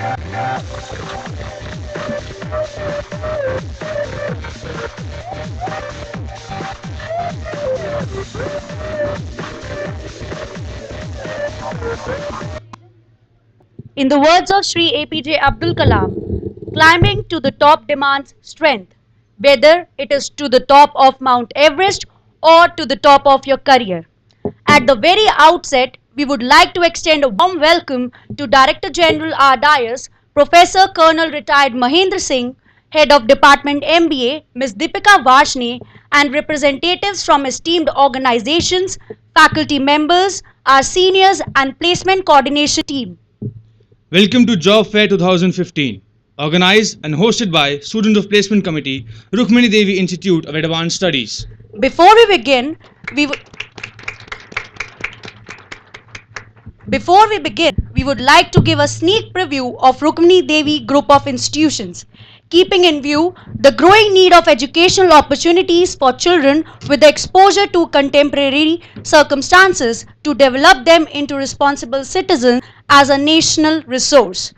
In the words of Sri APJ Abdul Kalam, climbing to the top demands strength, whether it is to the top of Mount Everest or to the top of your career. At the very outset, we would like to extend a warm welcome to Director General RDIS, Professor Colonel Retired Mahendra Singh, Head of Department MBA, Ms. Deepika Varshne, and representatives from esteemed organizations, faculty members, our seniors, and placement coordination team. Welcome to Job Fair 2015, organized and hosted by Student of Placement Committee, Rukmini Devi Institute of Advanced Studies. Before we begin, we would like to give a sneak preview of Rukmini Devi Group of Institutions, keeping in view the growing need of educational opportunities for children with the exposure to contemporary circumstances to develop them into responsible citizens as a national resource.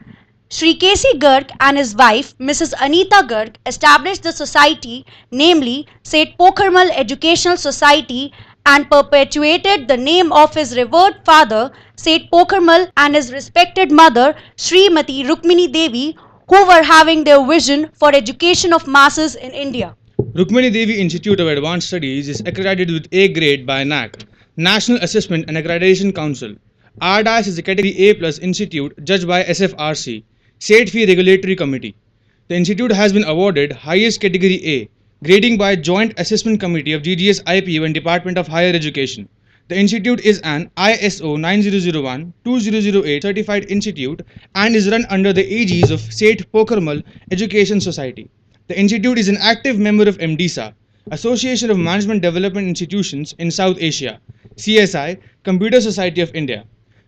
Sri K.C. Garg and his wife, Mrs. Anita Garg, established the society, namely Seth Pokharmal Educational Society, and perpetuated the name of his revered father, Seth Pokharmal, and his respected mother, Srimati Rukmini Devi, who were having their vision for education of masses in India. Rukmini Devi Institute of Advanced Studies is accredited with A grade by NAC, National Assessment and Accreditation Council. RDIS is a Category A plus institute judged by SFRC, State Fee Regulatory Committee. The institute has been awarded highest Category A, grading by Joint Assessment Committee of GGS IPU and Department of Higher Education. The institute is an ISO 9001-2008 certified institute and is run under the aegis of Seth Pokharmal Education Society. The institute is an active member of MDSA, Association of Management Development Institutions in South Asia, CSI, Computer Society of India,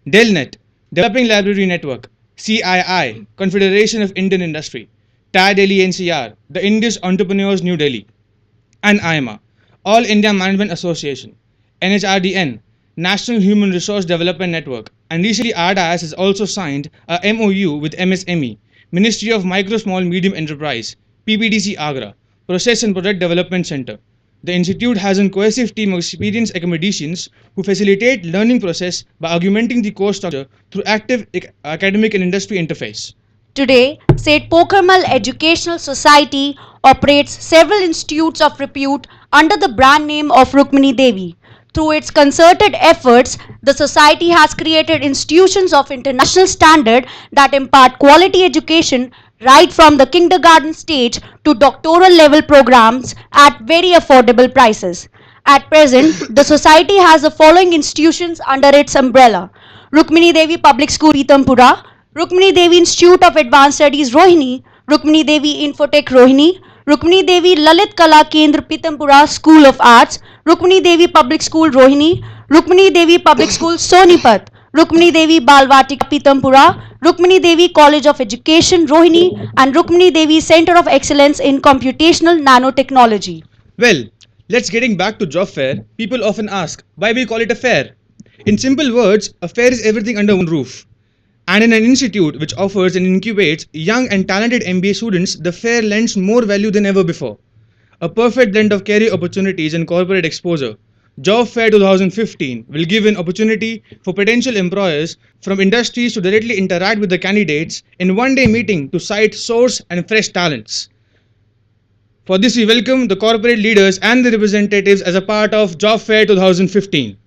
DELNET, Developing Library Network, CII, Confederation of Indian Industry, TAI Delhi NCR, the Indus Entrepreneurs New Delhi, and IMA, All India Management Association, NHRDN, National Human Resource Development Network, and recently RDIS has also signed a MOU with MSME, Ministry of Micro Small Medium Enterprise, PPDC Agra, Process and Product Development Center. The institute has a cohesive team of experienced academicians who facilitate learning process by augmenting the course structure through active academic and industry interface. Today, Seth Pokharmal Educational Society operates several institutes of repute under the brand name of Rukmini Devi. Through its concerted efforts, the society has created institutions of international standard that impart quality education right from the kindergarten stage to doctoral level programs at very affordable prices. At present, the society has the following institutions under its umbrella: Rukmini Devi Public School Pitampura, Rukmini Devi Institute of Advanced Studies Rohini, Rukmini Devi Infotech Rohini, Rukmini Devi Lalit Kala Kendra Pitampura School of Arts, Rukmini Devi Public School Rohini, Rukmini Devi Public School Sonipat, Rukmini Devi Balvatika Pitampura, Rukmini Devi College of Education Rohini, and Rukmini Devi Center of Excellence in Computational Nanotechnology. Well, let's getting back to job fair. People often ask why we call it a fair. In simple words, a fair is everything under one roof. And in an institute which offers and incubates young and talented MBA students, the fair lends more value than ever before. A perfect blend of career opportunities and corporate exposure. Job Fair 2015 will give an opportunity for potential employers from industries to directly interact with the candidates in one-day meeting to cite source and fresh talents. For this, we welcome the corporate leaders and the representatives as a part of Job Fair 2015.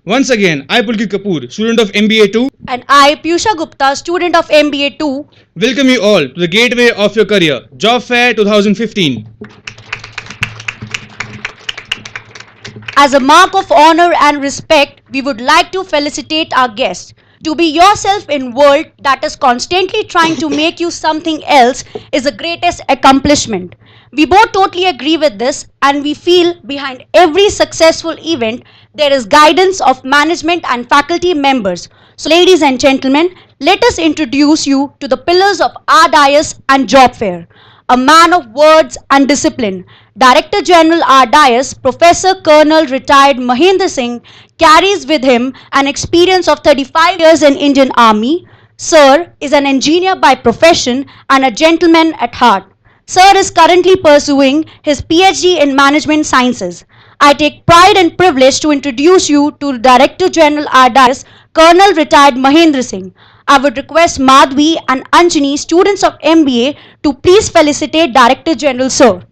Once again, I, Pulkit Kapoor, student of MBA 2, and I, Piyusha Gupta, student of MBA 2, welcome you all to the gateway of your career, Job Fair 2015. As a mark of honor and respect, we would like to felicitate our guests. To be yourself in a world that is constantly trying to make you something else is the greatest accomplishment. We both totally agree with this, and we feel behind every successful event there is guidance of management and faculty members. So ladies and gentlemen, let us introduce you to the pillars of RDIS and Job Fair. A man of words and discipline, Director General RDIS, Professor Colonel Retired Mahendra Singh, carries with him an experience of 35 years in Indian Army, Sir is an engineer by profession and a gentleman at heart. Sir is currently pursuing his PhD in Management Sciences. I take pride and privilege to introduce you to Director General RDIS, Colonel Retired Mahendra Singh. I would request Madhvi and Anjani, students of MBA, to please felicitate Director General Sir.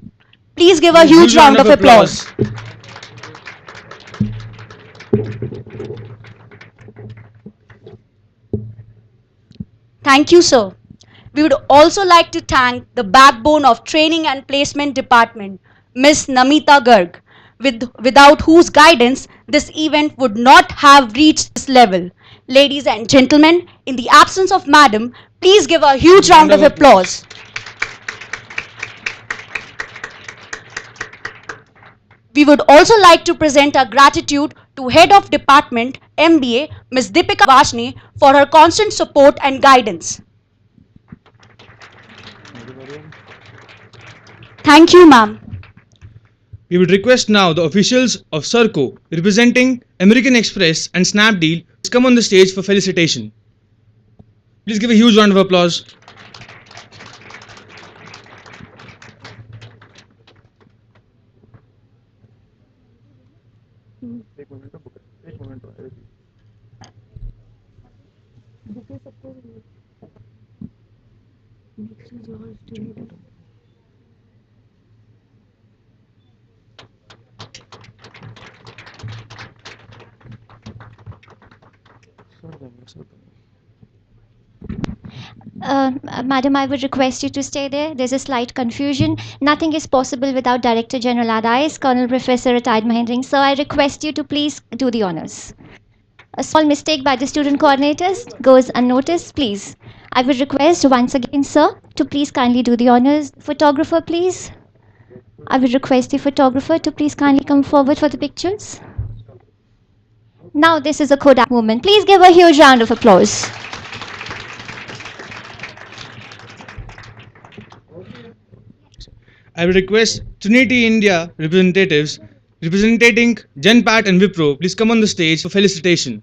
Please give a huge round of applause. Thank you, sir. We would also like to thank the backbone of Training and Placement Department, Ms. Namita Garg, without whose guidance this event would not have reached this level. Ladies and gentlemen, in the absence of Madam, please give a huge round of applause. We would also like to present our gratitude to Head of Department, MBA, Ms. Deepika Vashne, for her constant support and guidance. Thank you, ma'am. We would request now the officials of Serco representing American Express and Snapdeal to come on the stage for felicitation. Please give a huge round of applause. Madam, I would request you to stay there. There's a slight confusion. Nothing is possible without Director General RDIS, Colonel Professor Retired Mahendra Singh. So I request you to please do the honors. A small mistake by the student coordinators goes unnoticed, please. I would request once again, sir, to please kindly do the honors. Photographer, please. I would request the photographer to please kindly come forward for the pictures. Now this is a Kodak moment. Please give a huge round of applause. I will request Trinity India representatives representing Genpat and Wipro, please come on the stage for felicitation.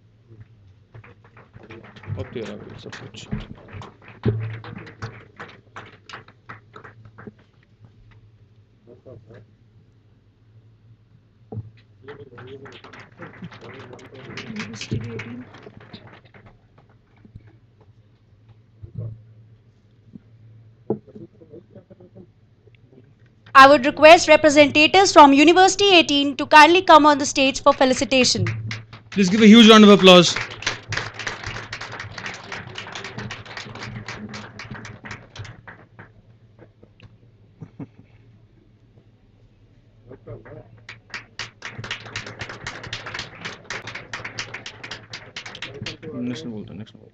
I would request representatives from University 18 to kindly come on the stage for felicitation. Please give a huge round of applause. Next one.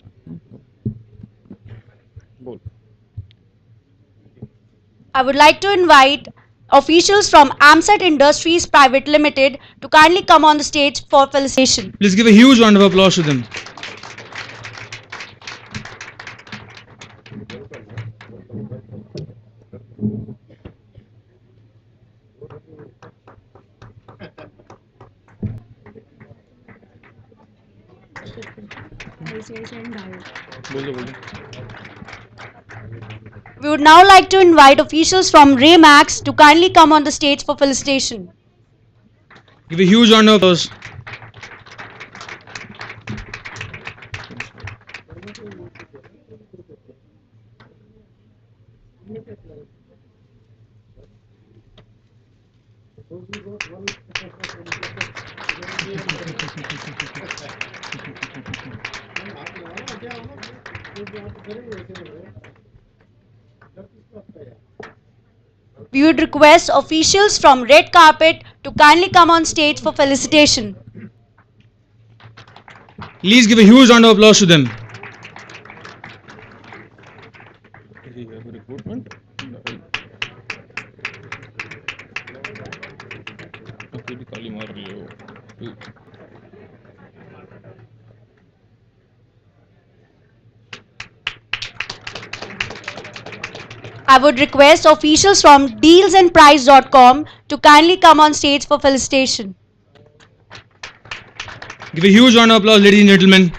I would like to invite officials from AMSET Industries Private Limited to kindly come on the stage for felicitation. Please give a huge round of applause to them. We would now like to invite officials from Raymax to kindly come on the stage for felicitation. Give a huge round of applause. We would request officials from Red Carpet to kindly come on stage for felicitation. Please give a huge round of applause to them. I would request officials from dealsandprice.com to kindly come on stage for felicitation. Give a huge round of applause, ladies and gentlemen.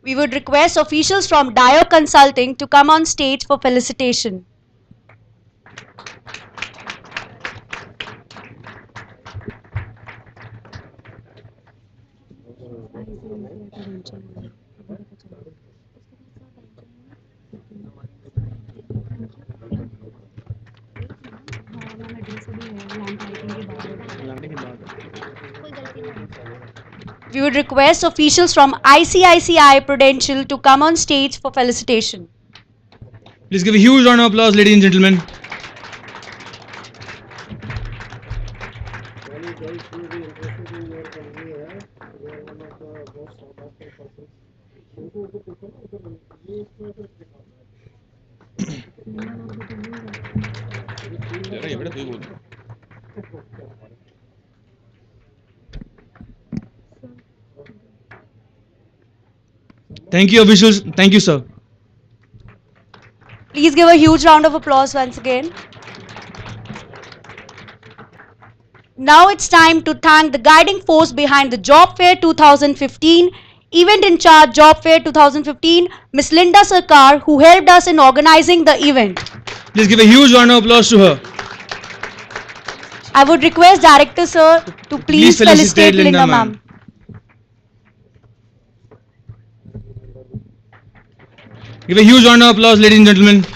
We would request officials from Dio Consulting to come on stage for felicitation. We would request officials from ICICI Prudential to come on stage for felicitation. Please give a huge round of applause, ladies and gentlemen. Thank you, officials. Thank you, sir. Please give a huge round of applause once again. Now it's time to thank the guiding force behind the Job Fair 2015, Event in Charge Job Fair 2015, Miss Linda Sarkar, who helped us in organizing the event. Please give a huge round of applause to her. I would request Director Sir to please felicitate Linda ma'am. Give a huge round of applause, ladies and gentlemen.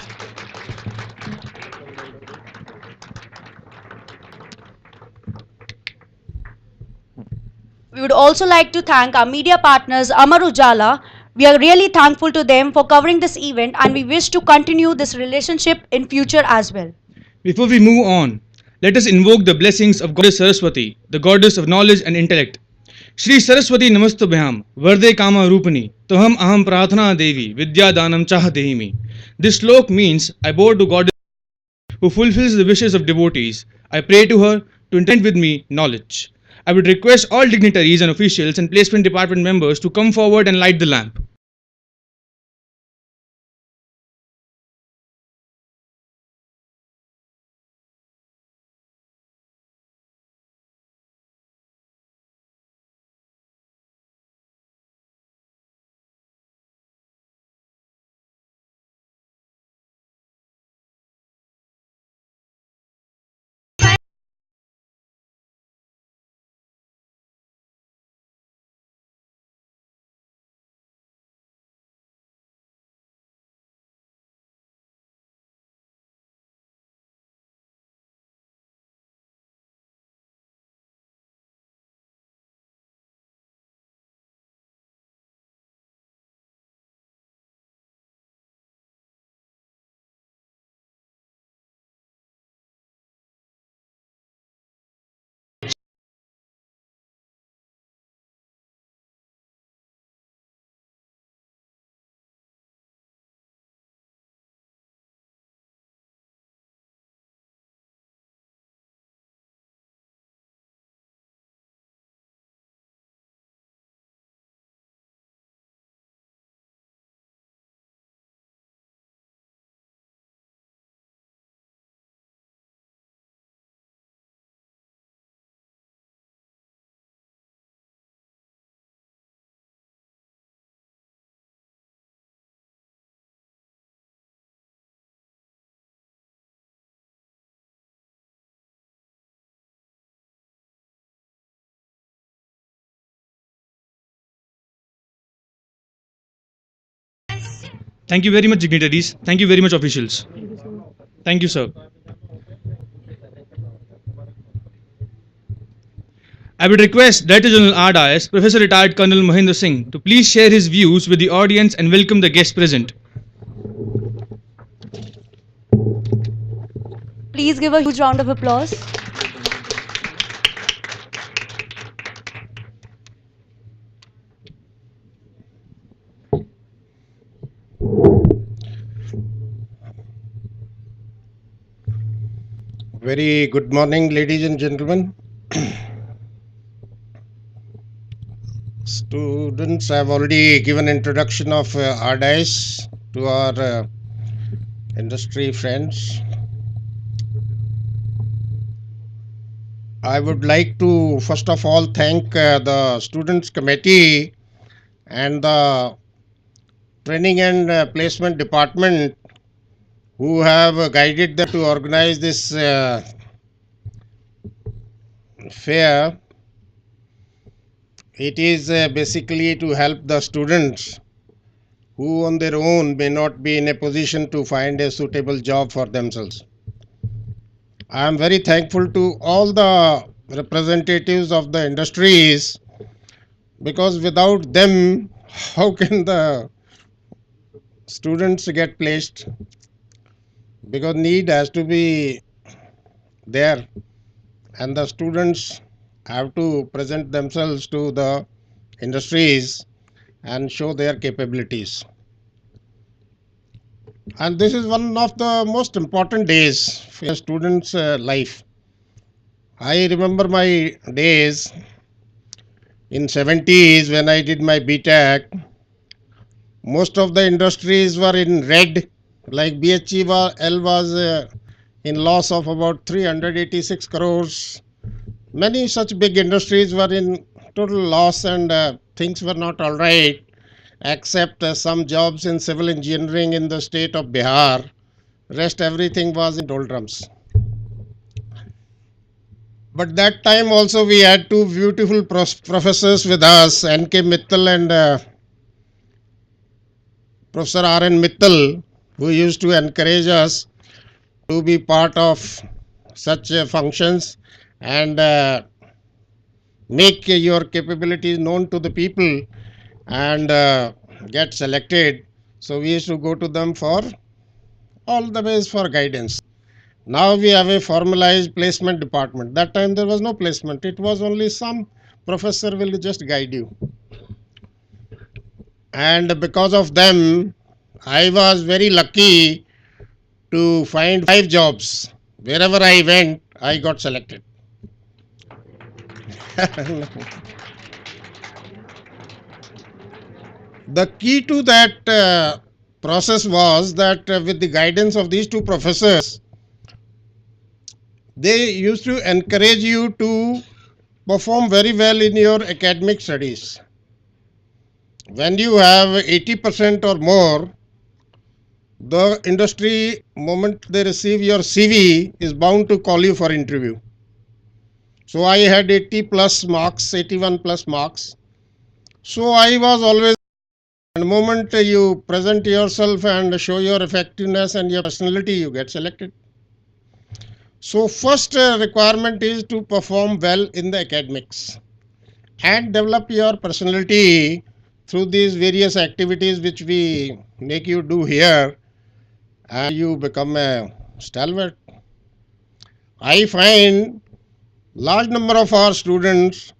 We would also like to thank our media partners Amar Ujala. We are really thankful to them for covering this event and we wish to continue this relationship in future as well. Before we move on, let us invoke the blessings of Goddess Saraswati, the goddess of knowledge and intellect. Shri Saraswati Namastubhyam, Varde Kama Rupani, Toham Aham Prathana Devi, Vidya Danam Chahadehimi. This slok means, I bow to Goddess who fulfills the wishes of devotees. I pray to her to intend with me knowledge. I would request all dignitaries and officials and placement department members to come forward and light the lamp. Thank you very much, dignitaries. Thank you very much, officials. Thank you, sir. I would request Director General RDIS, Professor Retired Colonel Mahendra Singh, to please share his views with the audience and welcome the guests present. Please give a huge round of applause. Very good morning, ladies and gentlemen. Students, I have already given introduction of RDIS to our industry friends, I would like to first of all thank the Students Committee and the Training and Placement Department who have guided them to organize this fair. It is basically to help the students who on their own may not be in a position to find a suitable job for themselves. I am very thankful to all the representatives of the industries, because without them, how can the students get placed? Because need has to be there, and the students have to present themselves to the industries and show their capabilities. And this is one of the most important days for a student's life. I remember my days in 70s when I did my BTech. Most of the industries were in red, like BHEL was in loss of about 386 crores. Many such big industries were in total loss, and things were not all right, except some jobs in civil engineering in the state of Bihar. Rest everything was in doldrums. But that time also we had two beautiful professors with us, N.K. Mittal and Professor R.N. Mittal, who used to encourage us to be part of such functions and make your capabilities known to the people and get selected. So we used to go to them for all the ways for guidance. Now we have a formalized placement department. That time there was no placement. It was only some professor will just guide you. And because of them, I was very lucky to find 5 jobs. Wherever I went, I got selected. The key to that process was that with the guidance of these two professors, they used to encourage you to perform very well in your academic studies. When you have 80% or more, the industry, moment they receive your CV, is bound to call you for interview. So I had 80 plus marks, 81 plus marks. So I was always, and the moment you present yourself and show your effectiveness and your personality, you get selected. So first requirement is to perform well in the academics and develop your personality through these various activities which we make you do here, and you become a stalwart. I find large number of our students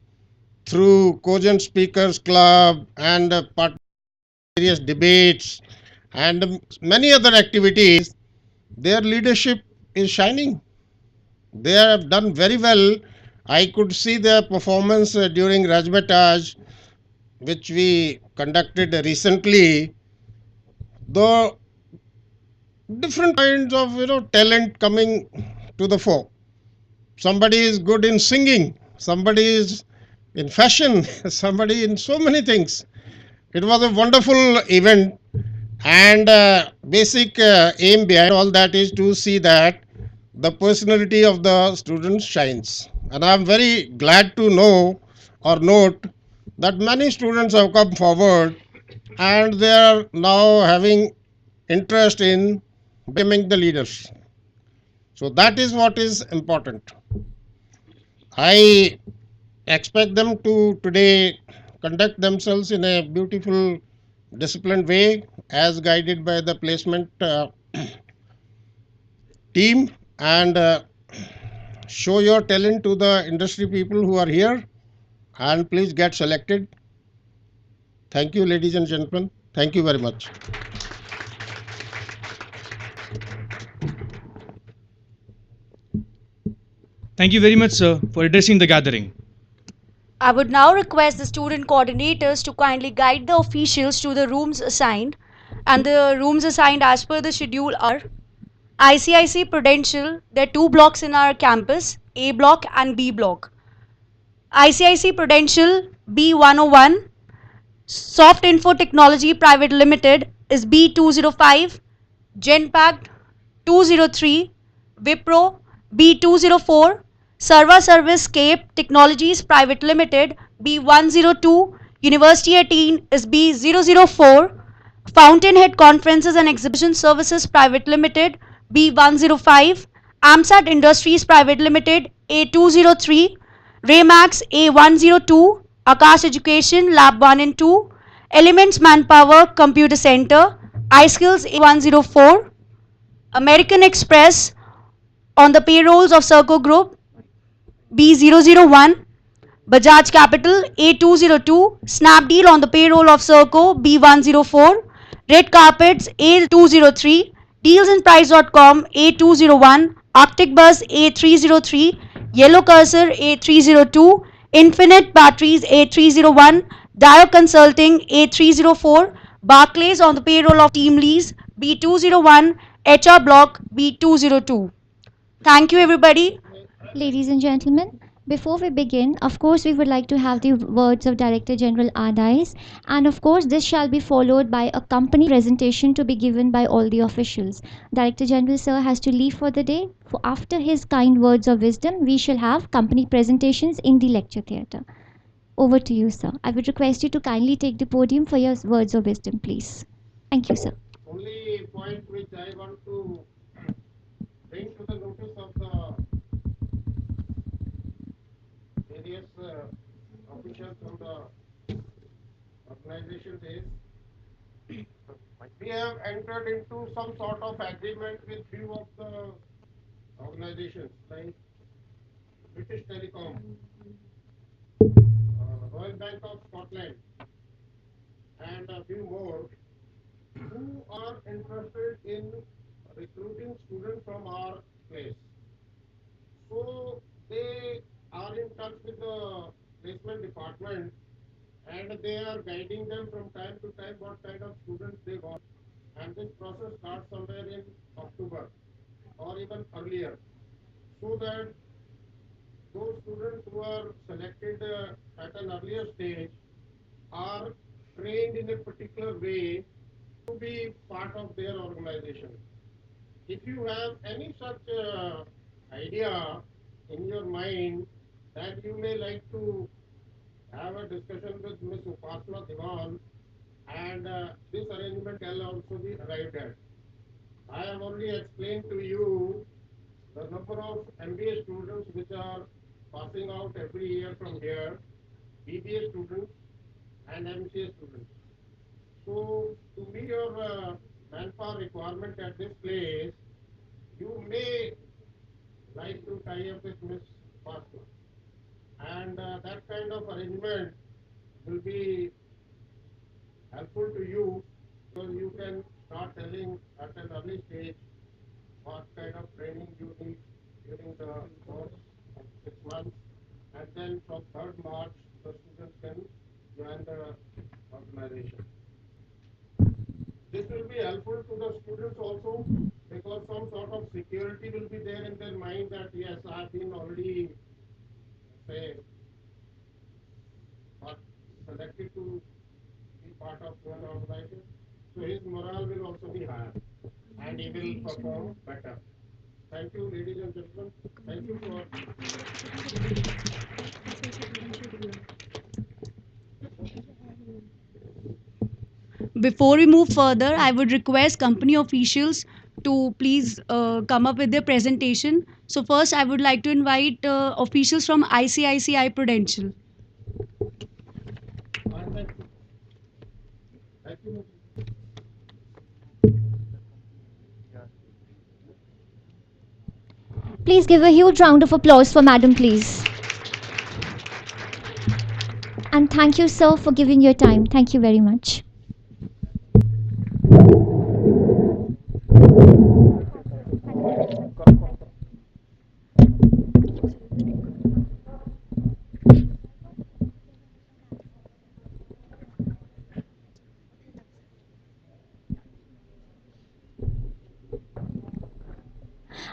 through Cogent Speakers Club and part various debates and many other activities, their leadership is shining. They have done very well. I could see their performance during Rajmataj, which we conducted recently. The different kinds of talent coming to the fore. Somebody is good in singing, somebody is in fashion, somebody in so many things. It was a wonderful event, and basic aim behind all that is to see that the personality of the students shines. And I am very glad to know or note that many students have come forward and they are now having interest in becoming the leaders. So that is what is important. I expect them to today conduct themselves in a beautiful, disciplined way as guided by the placement team, and show your talent to the industry people who are here, and please get selected. Thank you, ladies and gentlemen. Thank you very much. Thank you very much, sir, for addressing the gathering. I would now request the student coordinators to kindly guide the officials to the rooms assigned. And the rooms assigned as per the schedule are ICICI Prudential, there are two blocks in our campus, A block and B block. ICICI Prudential B101, Soft Info Technology Private Limited is B205, Genpact 203, Wipro B204, Serva Service Cape Technologies Private Limited B102, University 18 is B004, Fountainhead Conferences and Exhibition Services Private Limited B105, AMSAT Industries Private Limited A203, Raymax A102, Akash Education Lab 1 and 2, Elements Manpower Computer Center, iSkills A104, American Express on the payrolls of Serco Group B001, Bajaj Capital A202, Snapdeal on the payroll of Serco B104, Red Carpets A203, Dealsandprice.com A201, Arctic Bus A303, Yellow Cursor A302, Infinite Batteries A301, Dio Consulting A304, Barclays on the payroll of Team Lease B201, HR Block B202. Thank you, everybody. Ladies and gentlemen, before we begin, of course, we would like to have the words of Director General Adais, and of course, this shall be followed by a company presentation to be given by all the officials. Director General Sir has to leave for the day. For after his kind words of wisdom, we shall have company presentations in the lecture theatre. Over to you, sir. I would request you to kindly take the podium for your words of wisdom, please. Thank you, sir. Only point which I want to bring to the notice of the various officials from the organization is we have entered into some sort of agreement with few of the organizations like British Telecom, Royal Bank of Scotland, and a few more who are interested in recruiting students from our place. So they are in touch with the placement department and they are guiding them from time to time what kind of students they want. And this process starts somewhere in October or even earlier, so that those students who are selected at an earlier stage are trained in a particular way to be part of their organization. If you have any such idea in your mind that you may like to have a discussion with Ms. Upasana Diwan, and this arrangement can also be arrived at. I have already explained to you the number of MBA students which are passing out every year from here, BBA students and MCA students. So to meet your manpower requirement at this place, you may like to tie up with Ms. Pastor. And that kind of arrangement will be helpful to you because you can start telling at an early stage what kind of training you need during the course of 6 months. And then from 3rd March, the students can join the organization. This will be helpful to the students also because some sort of security will be there in their mind that yes, I have been already say selected to be part of one organization. So his morale will also be higher and he will perform better. Thank you, ladies and gentlemen. Thank you for. Before we move further, I would request company officials to please come up with their presentation. So first, I would like to invite officials from ICICI Prudential. Thank you. Thank you. Please give a huge round of applause for Madam, please. And thank you, sir, for giving your time. Thank you very much.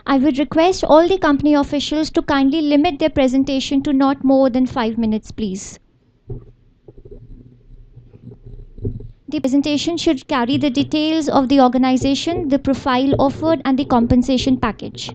I would request all the company officials to kindly limit their presentation to not more than 5 minutes, please. The presentation should carry the details of the organization, the profile offered, and the compensation package.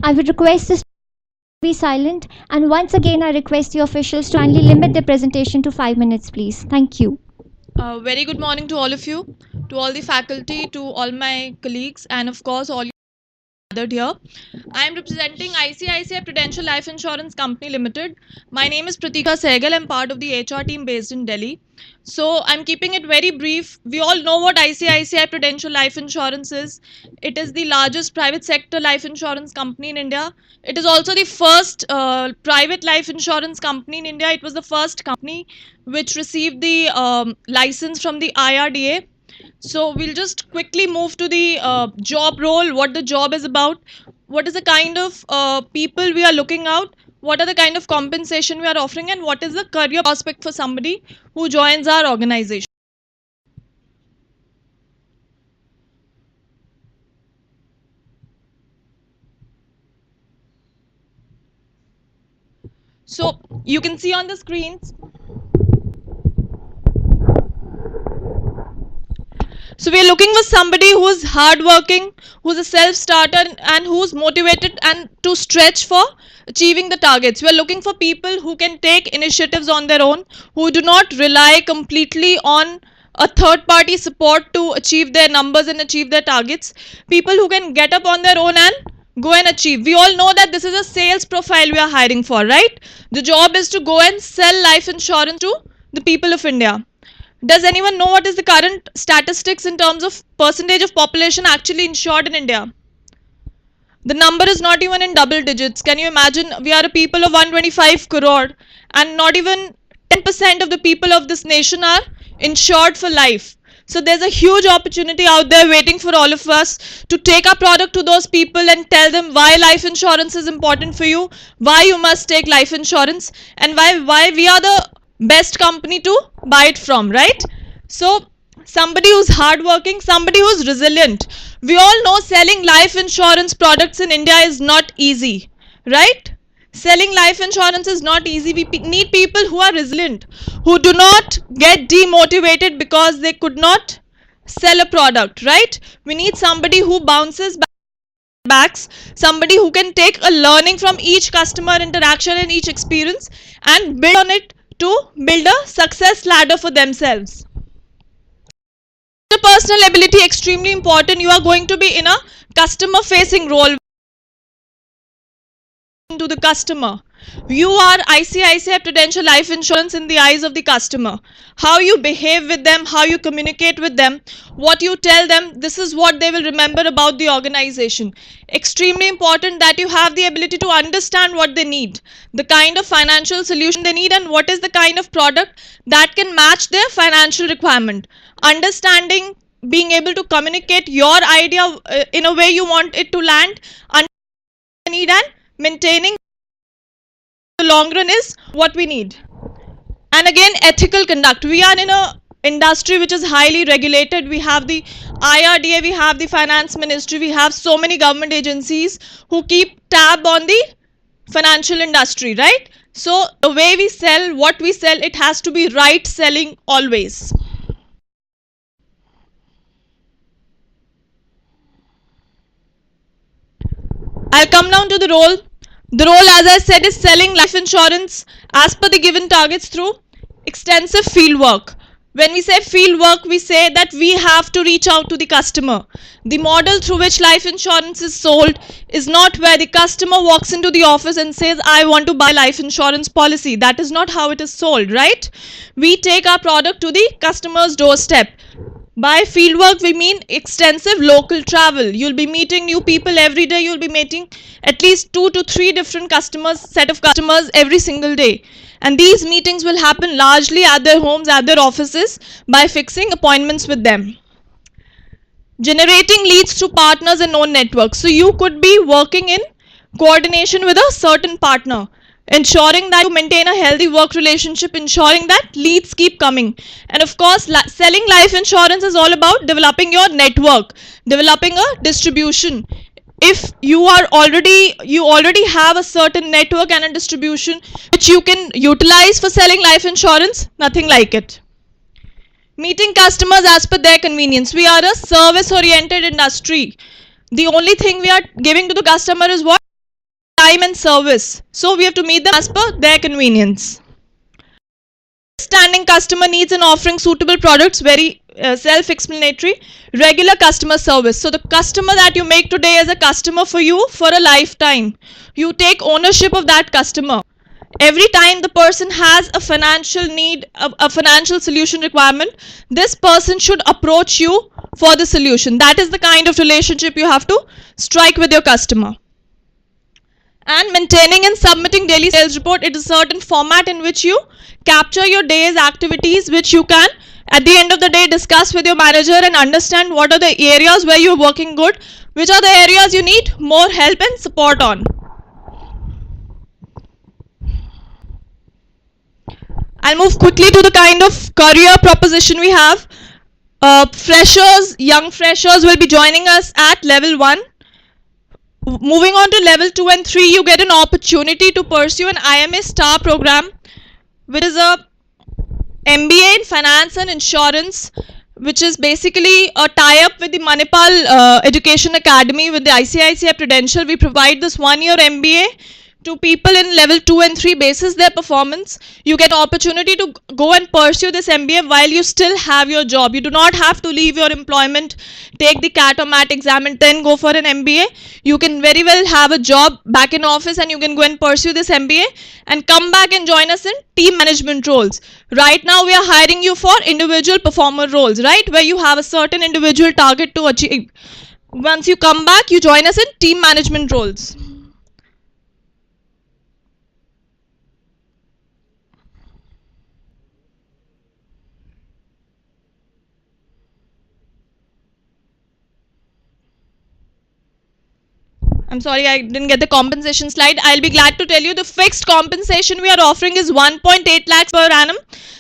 I would request this to be silent, and once again I request the officials to kindly limit their presentation to 5 minutes, please. Thank you. Very good morning to all of you, to all the faculty, to all my colleagues, and of course all you gathered here. I am representing ICICI Prudential Life Insurance Company Limited. My name is Pratika Sehgal. I'm part of the HR team based in Delhi. So I'm keeping it very brief. We all know what ICICI Prudential Life Insurance is. It is the largest private sector life insurance company in India. It is also the first private life insurance company in India. It was the first company which received the license from the IRDA. So we'll just quickly move to the job role, what the job is about, what is the kind of people we are looking out, what are the kind of compensation we are offering, and what is the career prospect for somebody who joins our organization. So you can see on the screens. So we are looking for somebody who is hardworking, who's a self-starter, and who's motivated and to stretch for achieving the targets. We are looking for people who can take initiatives on their own, who do not rely completely on a third-party support to achieve their numbers and achieve their targets. People who can get up on their own and go and achieve. We all know that this is a sales profile we are hiring for, right? The job is to go and sell life insurance to the people of India. Does anyone know what is the current statistics in terms of percentage of population actually insured in India? The number is not even in double digits. Can you imagine? We are a people of 125 crore and not even 10% of the people of this nation are insured for life. So there's a huge opportunity out there waiting for all of us to take our product to those people and tell them why life insurance is important for you, why you must take life insurance, and why we are the best company to buy it from, right? So somebody who's hardworking, somebody who's resilient. We all know selling life insurance products in India is not easy, right? Selling life insurance is not easy. We need people who are resilient, who do not get demotivated because they could not sell a product, right? We need somebody who bounces backs, somebody who can take a learning from each customer interaction and each experience and build on it to build a success ladder for themselves. Interpersonal ability extremely important. You are going to be in a customer facing role, to the customer. You are ICICI Prudential Life Insurance in the eyes of the customer. How you behave with them, how you communicate with them, what you tell them, this is what they will remember about the organization. Extremely important that you have the ability to understand what they need, the kind of financial solution they need, and what is the kind of product that can match their financial requirement. Understanding, being able to communicate your idea in a way you want it to land, need, and maintaining the long run is what we need. And again, ethical conduct. We are in a industry which is highly regulated. We have the IRDA, we have the finance ministry, we have so many government agencies who keep tab on the financial industry, right? So the way we sell, what we sell, it has to be right selling always. I'll come down to the role. The role, as I said, is selling life insurance as per the given targets through extensive field work. When we say field work, we say that we have to reach out to the customer. The model through which life insurance is sold is not where the customer walks into the office and says, I want to buy life insurance policy. That is not how it is sold, right? We take our product to the customer's doorstep. By fieldwork, we mean extensive local travel. You'll be meeting new people every day. You'll be meeting at least 2 to 3 different set of customers every single day. And these meetings will happen largely at their homes, at their offices, by fixing appointments with them. Generating leads through partners and known networks. So you could be working in coordination with a certain partner, ensuring that you maintain a healthy work relationship, ensuring that leads keep coming. And of course, selling life insurance is all about developing your network, developing a distribution. If you already have a certain network and a distribution which you can utilize for selling life insurance, nothing like it. Meeting customers as per their convenience. We are a service-oriented industry. The only thing we are giving to the customer is what? Time and service. So we have to meet them as per their convenience. Understanding customer needs and offering suitable products, very self-explanatory. Regular customer service. So the customer that you make today is a customer for you for a lifetime. You take ownership of that customer. Every time the person has a financial need, a financial solution requirement, this person should approach you for the solution. That is the kind of relationship you have to strike with your customer. And maintaining and submitting daily sales report. It is a certain format in which you capture your day's activities, which you can at the end of the day discuss with your manager and understand what are the areas where you're working good, which are the areas you need more help and support on. I'll move quickly to the kind of career proposition we have. Freshers, young freshers will be joining us at level 1. Moving on to level 2 and 3, you get an opportunity to pursue an IMA STAR program, which is a MBA in Finance and Insurance, which is basically a tie-up with the Manipal Education Academy with the ICICI Prudential. We provide this 1-year MBA to people in level 2 and 3 basis their performance. You get opportunity to go and pursue this MBA while you still have your job. You do not have to leave your employment, take the CAT or MAT exam and then go for an MBA. You can very well have a job back in office and you can go and pursue this MBA and come back and join us in team management roles. Right now we are hiring you for individual performer roles, right? Where you have a certain individual target to achieve. Once you come back, you join us in team management roles. I'm sorry, I didn't get the compensation slide. I'll be glad to tell you the fixed compensation we are offering is 1.8 lakhs per annum.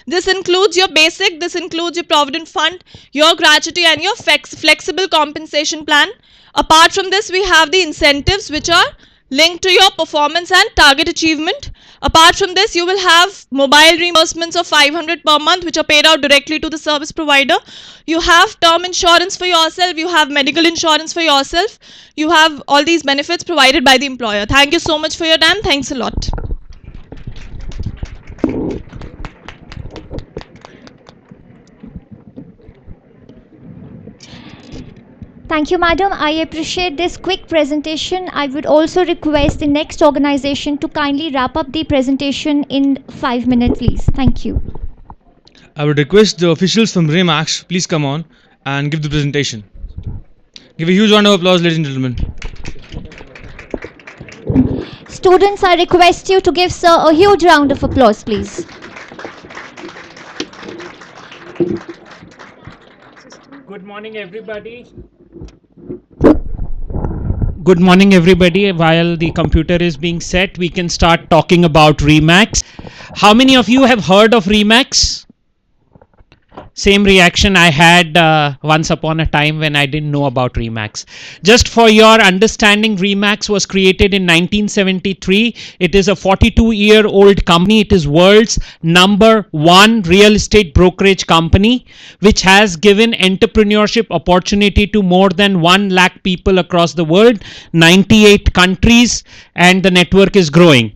This includes your basic, this includes your provident fund, your gratuity and your flexible compensation plan. Apart from this, we have the incentives which are linked to your performance and target achievement. Apart from this, you will have mobile reimbursements of 500 per month which are paid out directly to the service provider. You have term insurance for yourself, you have medical insurance for yourself. You have all these benefits provided by the employer. Thank you so much for your time. Thanks a lot. Thank you, madam. I appreciate this quick presentation. I would also request the next organization to kindly wrap up the presentation in 5 minutes, please. Thank you. I would request the officials from REMAX, please come on and give the presentation. Give a huge round of applause, ladies and gentlemen. Students, I request you to give sir a huge round of applause, please. Good morning, everybody. Good morning, everybody. While the computer is being set, we can start talking about REMAX. How many of you have heard of REMAX? Same reaction I had once upon a time when I didn't know about REMAX. Just for your understanding, REMAX was created in 1973. It is a 42-year-old company. It is world's #1 real estate brokerage company, which has given entrepreneurship opportunity to more than 1 lakh people across the world, 98 countries, and the network is growing.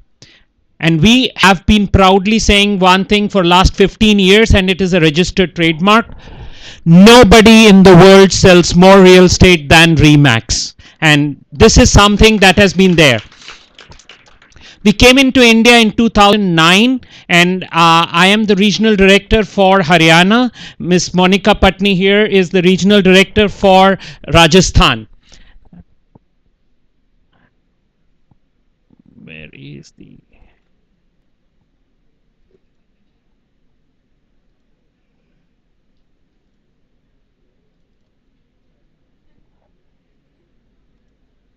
And we have been proudly saying one thing for last 15 years, and it is a registered trademark. Nobody in the world sells more real estate than REMAX. And this is something that has been there. We came into India in 2009, and I am the regional director for Haryana. Ms. Monica Patni here is the regional director for Rajasthan. Where is the...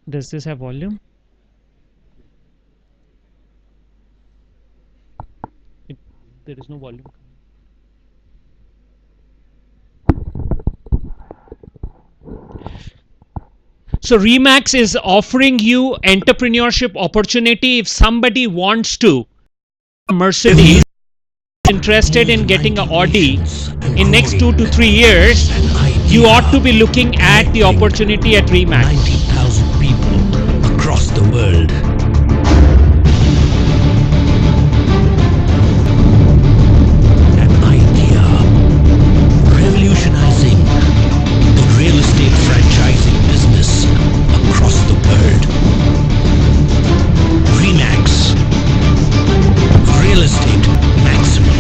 Does this have volume? There is no volume. So REMAX is offering you entrepreneurship opportunity. If somebody wants to, Mercedes interested in getting an Audi in next 2 to 3 years, you ought to be looking at the opportunity at REMAX. 90,000 people across the world. An idea revolutionizing the real estate franchising business across the world. REMAX, real estate maximum.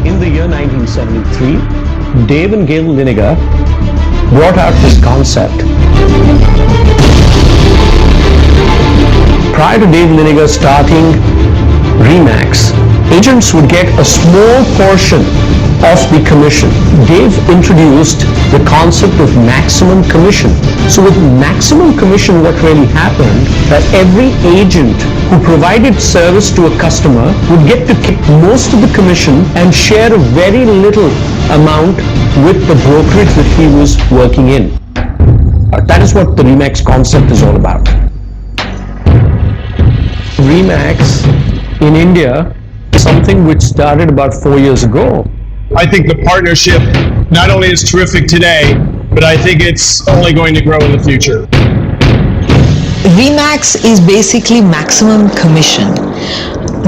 In the year 1973, Dave and Gail Linegar brought out this concept. Prior to Dave Linegar starting REMAX, agents would get a small portion of the commission. Dave introduced the concept of maximum commission. So with maximum commission, what really happened, that every agent who provided service to a customer would get to keep most of the commission and share a very little amount with the brokerage that he was working in. That is what the REMAX concept is all about. REMAX in India is something which started about 4 years ago. I think the partnership not only is terrific today, but I think it's only going to grow in the future. REMAX is basically maximum commission.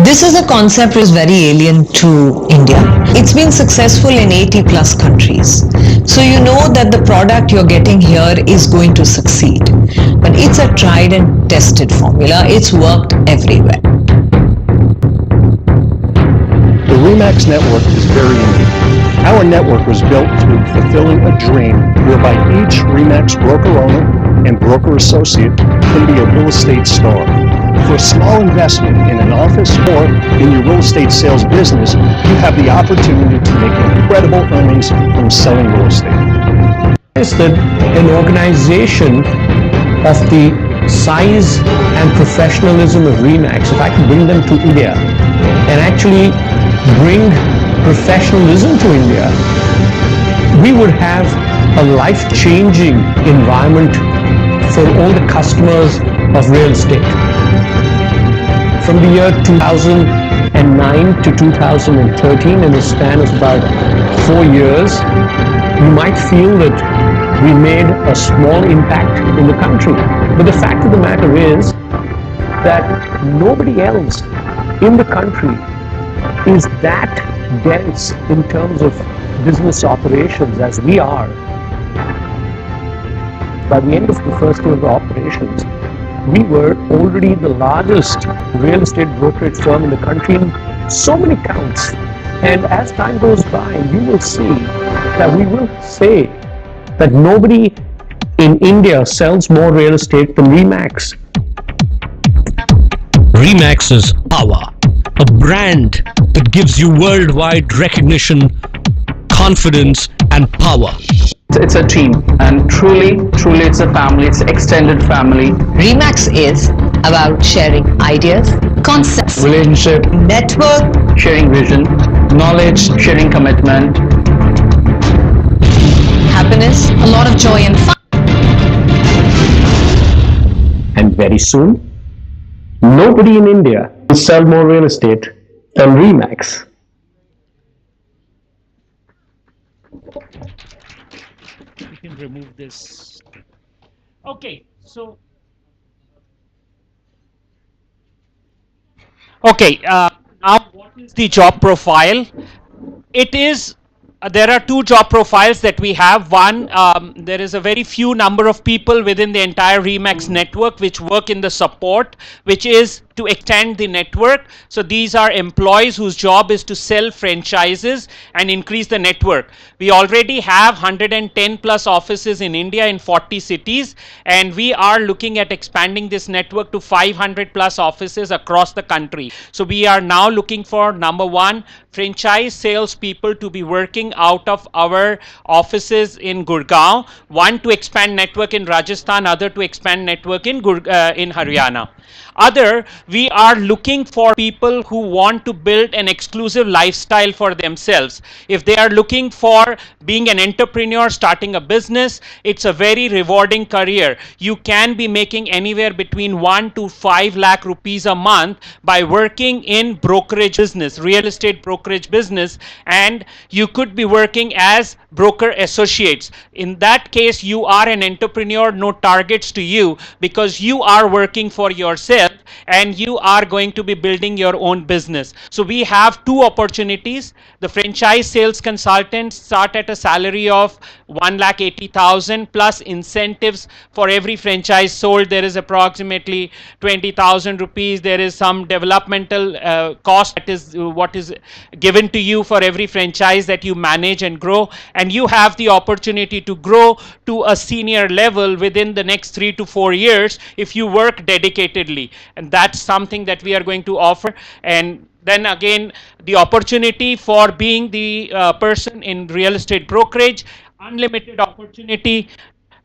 This is a concept which is very alien to India. It's been successful in 80 plus countries. So you know that the product you're getting here is going to succeed. But it's a tried and tested formula. It's worked everywhere. The REMAX network is very unique. Our network was built through fulfilling a dream whereby each REMAX broker owner and broker associate can be a real estate star. For a small investment in an office or in your real estate sales business, you have the opportunity to make incredible earnings from selling real estate. Is that an organization of the size and professionalism of REMAX, if I could bring them to India and actually bring professionalism to India, we would have a life-changing environment for all the customers of real estate. From the year 2009 to 2013, in a span of about 4 years, you might feel that we made a small impact in the country. But the fact of the matter is that nobody else in the country is that dense in terms of business operations as we are. by the end of the first year of the operations, we were already the largest real estate brokerage firm in the country in so many counts. And as time goes by, you will see that we will say that nobody in India sells more real estate than Remax. Remax is power, a brand that gives you worldwide recognition, confidence, and power. It's a team, and truly it's a family, it's an extended family. Remax is about sharing ideas, concepts, Relationship, network, sharing vision, knowledge, sharing commitment. happiness, a lot of joy and fun. And very soon, nobody in India will sell more real estate than Remax. You can remove this. Okay, so. Okay, now what is the job profile? It is, there are two job profiles that we have. One, there is a very few number of people within the entire Remax network which work in the support, which is to extend the network. So these are employees whose job is to sell franchises and increase the network. We already have 110 plus offices in India in 40 cities, and we are looking at expanding this network to 500 plus offices across the country. So we are now looking for, number one, franchise sales people to be working out of our offices in Gurgaon, one to expand network in Rajasthan, other to expand network in Haryana. Other, we are looking for people who want to build an exclusive lifestyle for themselves. If they are looking for being an entrepreneur, starting a business, it's a very rewarding career. You can be making anywhere between 1 to 5 lakh rupees a month by working in brokerage business, real estate brokerage business, and you could be working as broker associates. In that case, you are an entrepreneur, no targets to you, because you are working for yourself and you are going to be building your own business. So we have two opportunities. The franchise sales consultants start at a salary of 1,80,000 plus incentives for every franchise sold. There is approximately 20,000 rupees. There is some developmental cost that is what is given to you for every franchise that you manage and grow. And you have the opportunity to grow to a senior level within the next 3 to 4 years if you work dedicatedly. And that's something that we are going to offer. And then again, the opportunity for being the person in real estate brokerage, unlimited opportunity.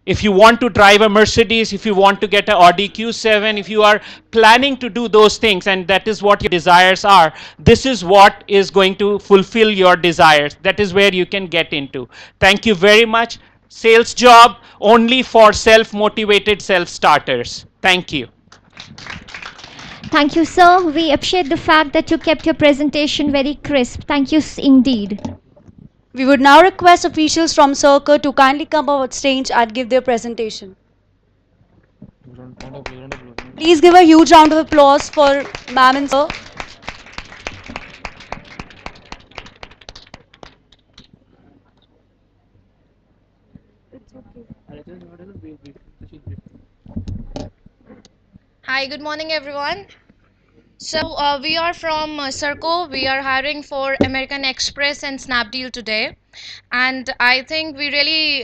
If you want to drive a Mercedes, if you want to get an Audi Q7, if you are planning to do those things and that is what your desires are, this is what is going to fulfill your desires. That is where you can get into. Thank you very much. Sales job only for self-motivated self-starters. Thank you. Thank you, sir. We appreciate the fact that you kept your presentation very crisp. Thank you indeed. We would now request officials from Circle to kindly come up stage and give their presentation. Please give a huge round of applause for ma'am and sir. Hi, good morning, everyone. So we are from Serco. We are hiring for American Express and Snapdeal today. And I think we really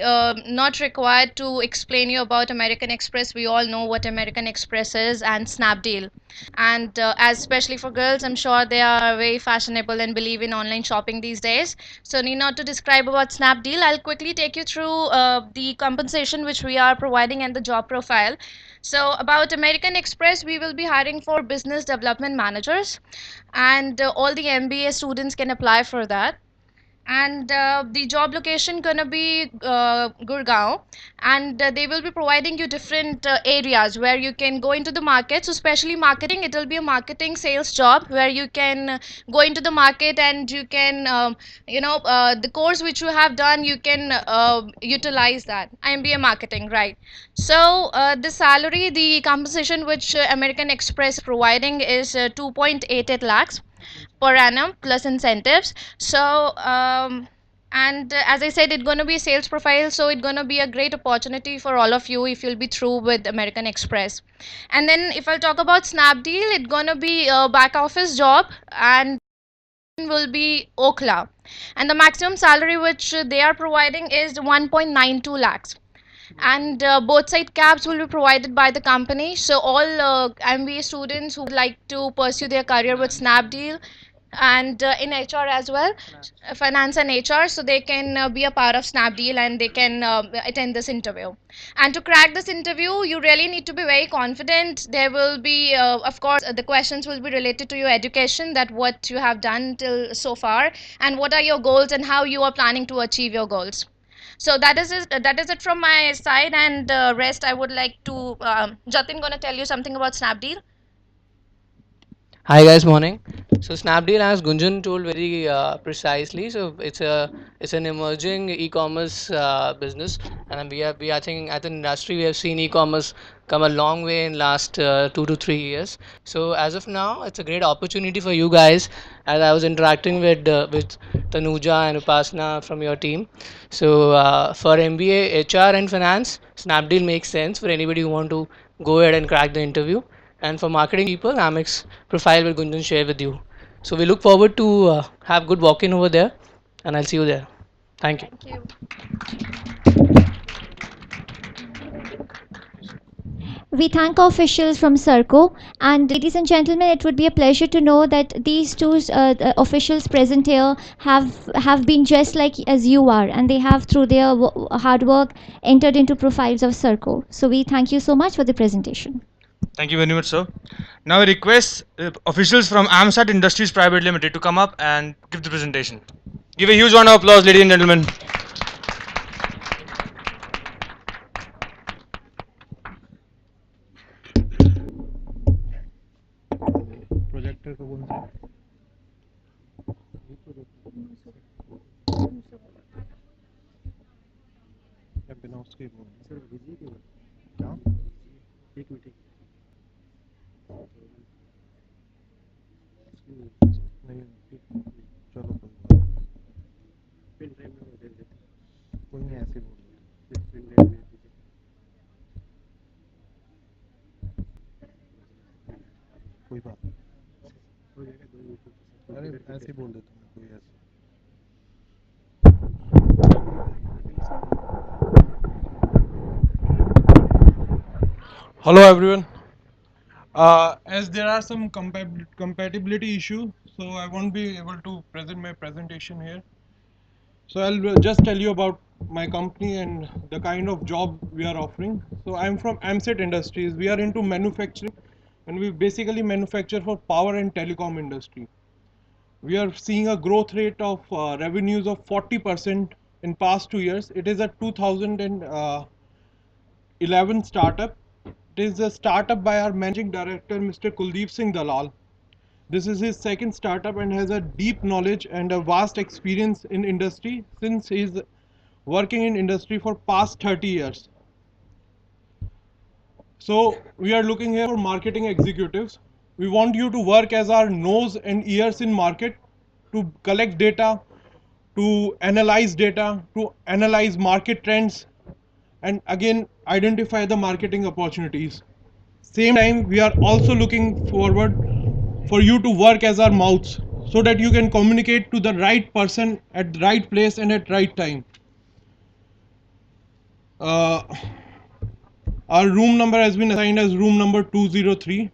not required to explain you about American Express. We all know what American Express is and Snapdeal. And as especially for girls, I'm sure they are very fashionable and believe in online shopping these days. So need not to describe about Snapdeal. I'll quickly take you through the compensation which we are providing and the job profile. So about American Express, we will be hiring for business development managers, and all the MBA students can apply for that. And the job location gonna be Gurgaon, and they will be providing you different areas where you can go into the market. So especially marketing, it will be a marketing sales job where you can go into the market and you can the course which you have done, you can utilize that. MBA marketing, right? So the salary, the compensation which American Express is providing is 2.88 lakhs per annum plus incentives. So And as I said, it's going to be a sales profile, so it's going to be a great opportunity for all of you if you'll be through with American Express. And then if I'll talk about Snapdeal, it's going to be a back office job and will be Okhla. And the maximum salary which they are providing is 1.92 lakhs. And both side cabs will be provided by the company. So all MBA students who would like to pursue their career with Snapdeal and in HR as well, finance and HR, so they can be a part of Snapdeal and they can attend this interview. And to crack this interview, you really need to be very confident. There will be, of course, the questions will be related to your education, that what you have done till so far, and what are your goals and how you are planning to achieve your goals. So that is it from my side, and rest I would like to Jatin gonna tell you something about Snapdeal. Hi guys, morning. So Snapdeal, as Gunjan told very precisely, so it's an emerging e-commerce business, and we I think at the industry we have seen e-commerce come a long way in last 2 to 3 years. So as of now, it's a great opportunity for you guys. As I was interacting with Tanuja and Upasana from your team, so for MBA, HR and finance, Snapdeal makes sense for anybody who want to go ahead and crack the interview. And for marketing people, Amex profile will Gunjan share with you. So we look forward to have good walk-in over there, and I'll see you there. Thank you. Thank you. We thank our officials from Serco, and ladies and gentlemen, it would be a pleasure to know that these two officials present here have been just like as you are, and they have through their hard work entered into profiles of Serco. So we thank you so much for the presentation. Thank you very much, sir. Now I request officials from AMSAT Industries Private Limited to come up and give the presentation. Give a huge round of applause, ladies and gentlemen. Projector को बोल बिना उसके बोल sir busy क्यों क्या एक meeting नहीं चलो पिन ड्राइव में दे देते कोई नहीं ऐसे बोल दो पिन ड्राइव में कोई बात नहीं अरे ऐसे बोल देता हूँ कोई ऐसे Hello everyone. As there are some compatibility issue, so I won't be able to present my presentation here. So I'll just tell you about my company and the kind of job we are offering. So I'm from AMSET Industries. We are into manufacturing, and we basically manufacture for power and telecom industry. We are seeing a growth rate of revenues of 40% in past 2 years. It is a 2011 startup. It is a startup by our managing director, Mr. Kuldeep Singh Dalal. This is his second startup and has a deep knowledge and a vast experience in industry since he is working in industry for past 30 years. So we are looking here for marketing executives. We want you to work as our nose and ears in market, to collect data, to analyze market trends, and again identify the marketing opportunities. Same time, we are also looking forward for you to work as our mouths, so that you can communicate to the right person at the right place and at right time. Our room number has been assigned as room number 203.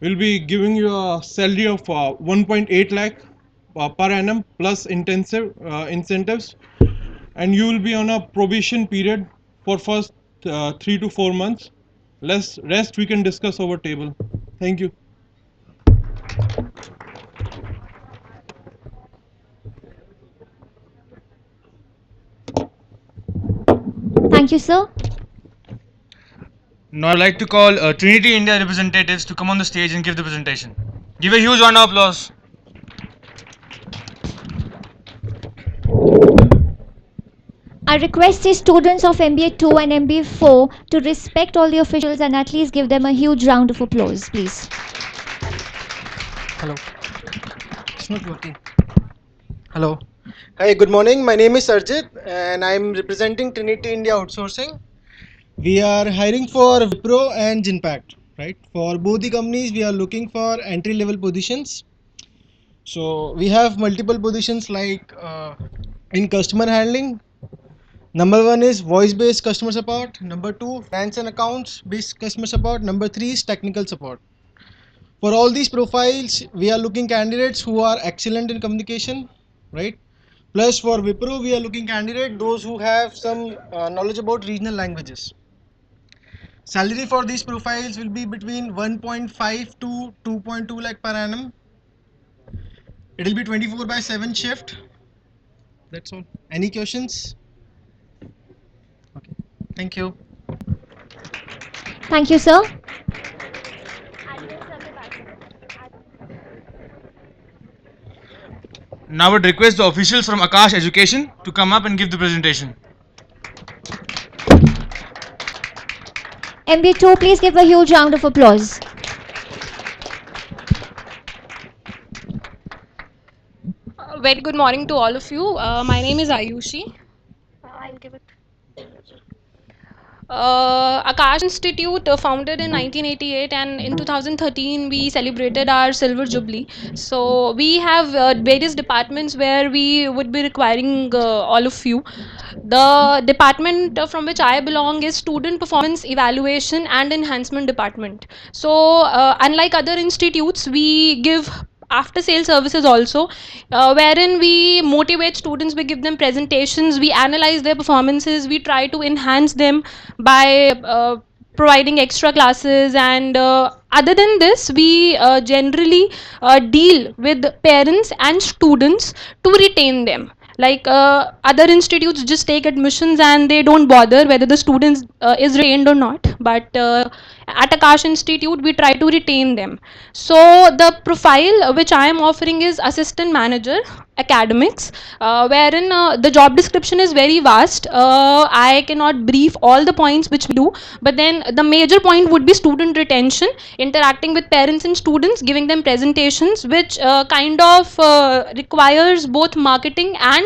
We'll be giving you a salary of 1.8 lakh per annum plus incentives, and you will be on a probation period for first 3 to 4 months. Rest we can discuss over table. Thank you. Thank you, sir. Now I'd like to call Trinity India representatives to come on the stage and give the presentation. Give a huge round of applause. I request the students of MBA 2 and MBA 4 to respect all the officials and at least give them a huge round of applause, please. Hello. It's not working. Hello. Hi, good morning. My name is Sarjit and I'm representing Trinity India Outsourcing. We are hiring for Wipro and Genpact, right? For both the companies, we are looking for entry level positions. So we have multiple positions like in customer handling. Number one is voice based customer support. Number two, finance and accounts based customer support. Number three is technical support. For all these profiles, we are looking candidates who are excellent in communication, right? Plus, for Wipro, we are looking candidate those who have some knowledge about regional languages. Salary for these profiles will be between 1.5 to 2.2 lakh per annum. It will be 24/7 shift. That's all. Any questions? Okay. Thank you. Thank you, sir. Now I would request the officials from Akash Education to come up and give the presentation. MB2, please give a huge round of applause. Very good morning to all of you. My name is Ayushi. I'll give it. Akash Institute founded in 1988, and in 2013 we celebrated our silver jubilee. So we have various departments where we would be requiring all of you. The department from which I belong is Student Performance Evaluation and Enhancement Department. So unlike other institutes, we give after sale services also, wherein we motivate students, we give them presentations, we analyze their performances, we try to enhance them by providing extra classes, and other than this we generally deal with parents and students to retain them. Like other institutes just take admissions and they don't bother whether the student is retained or not, but at Akash Institute we try to retain them. So the profile which I am offering is assistant manager academics, wherein the job description is very vast. I cannot brief all the points which we do, but then the major point would be student retention, interacting with parents and students, giving them presentations, which kind of requires both marketing and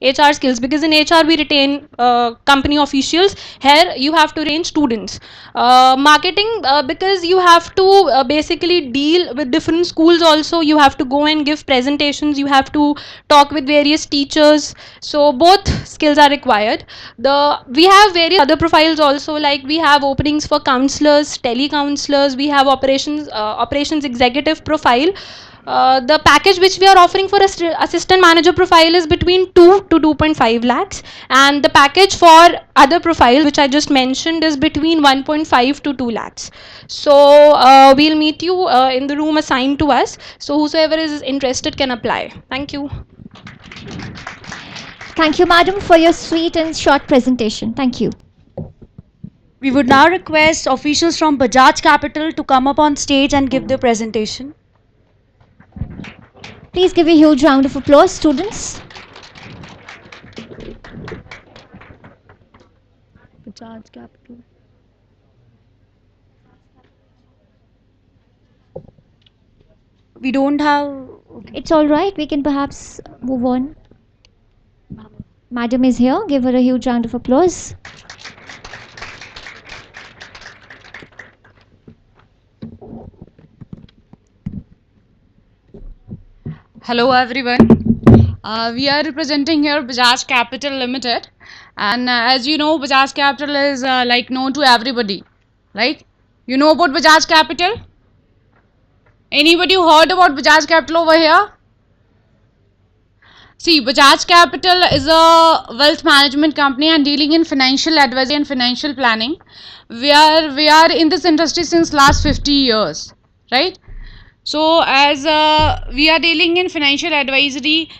HR skills, because in HR we retain company officials. Here you have to retain students. Marketing, because you have to basically deal with different schools also. You have to go and give presentations. You have to talk with various teachers. So both skills are required. We have various other profiles also. Like we have openings for counselors, tele-counselors. We have operations executive profile. The package which we are offering for assistant manager profile is between 2 to 2.5 lakhs, and the package for other profile which I just mentioned is between 1.5 to 2 lakhs. So we'll meet you in the room assigned to us. So whosoever is interested can apply. Thank you. Thank you, madam, for your sweet and short presentation. Thank you. We would now request officials from Bajaj Capital to come up on stage and give their presentation. Please give a huge round of applause, students. Bajaj Capital. We don't have... It's all right. We can perhaps move on. Madam is here. Give her a huge round of applause. Hello everyone. We are representing here Bajaj Capital Limited, and as you know, Bajaj Capital is like known to everybody, right? You know about Bajaj Capital? Anybody who heard about Bajaj Capital over here? See, Bajaj Capital is a wealth management company and dealing in financial advisory and financial planning. We are in this industry since last 50 years, right? So as we are dealing in financial advisory,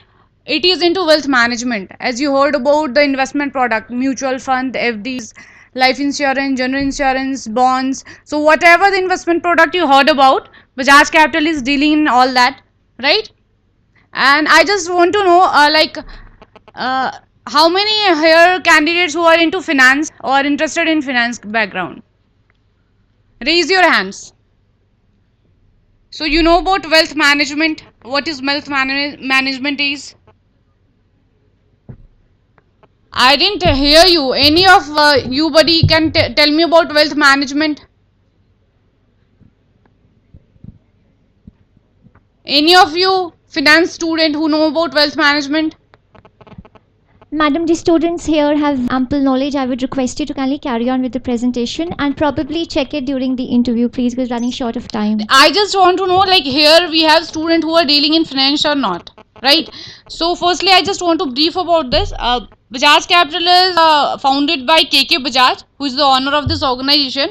it is into wealth management. As you heard about the investment product, mutual fund, FDs, life insurance, general insurance, bonds. So whatever the investment product you heard about, Bajaj Capital is dealing in all that, right? And I just want to know how many here candidates who are into finance or interested in finance background? Raise your hands. So you know about wealth management. What is wealth management is? I didn't hear you. Any of you buddy can tell me about wealth management? Any of you finance student who know about wealth management? Madam, the students here have ample knowledge. I would request you to kindly carry on with the presentation and probably check it during the interview, please, because running short of time. I just want to know, like, here we have students who are dealing in finance or not, right? So firstly, I just want to brief about this. Bajaj Capital is founded by KK Bajaj, who is the owner of this organization,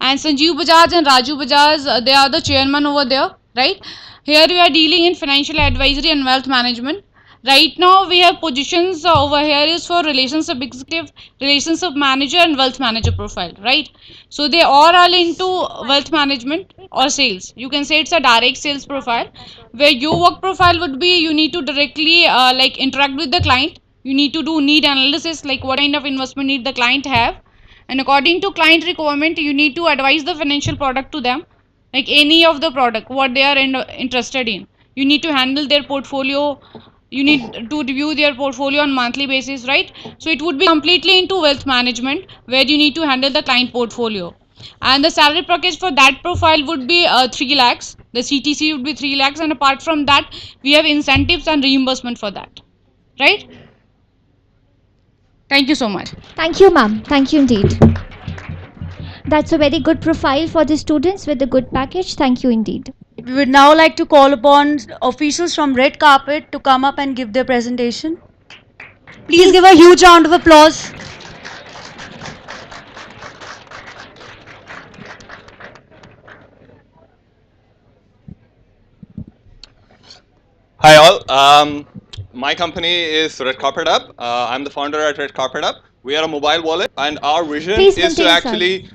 and Sanjeev Bajaj and Raju Bajaj, they are the chairman over there, right? Here we are dealing in financial advisory and wealth management. Right now we have positions over here is for relationship executive, relationship manager and wealth manager profile, right? So they all into wealth management or sales. You can say it's a direct sales profile, where your work profile would be you need to directly like interact with the client. You need to do need analysis, like what kind of investment need the client have, and according to client requirement you need to advise the financial product to them, like any of the product what they are interested in. You need to handle their portfolio, you need to review their portfolio on monthly basis, right? So it would be completely into wealth management, where you need to handle the client portfolio, and the salary package for that profile would be 3 lakhs. The CTC would be 3 lakhs, and apart from that we have incentives and reimbursement for that, right? Thank you so much. Thank you, ma'am. Thank you indeed. That's a very good profile for the students with a good package. Thank you indeed. We would now like to call upon officials from Red Carpet to come up and give their presentation. Please give a huge round of applause. Hi all. My company is Red Carpet Up. I'm the founder at Red Carpet Up. We are a mobile wallet, and our vision is to actually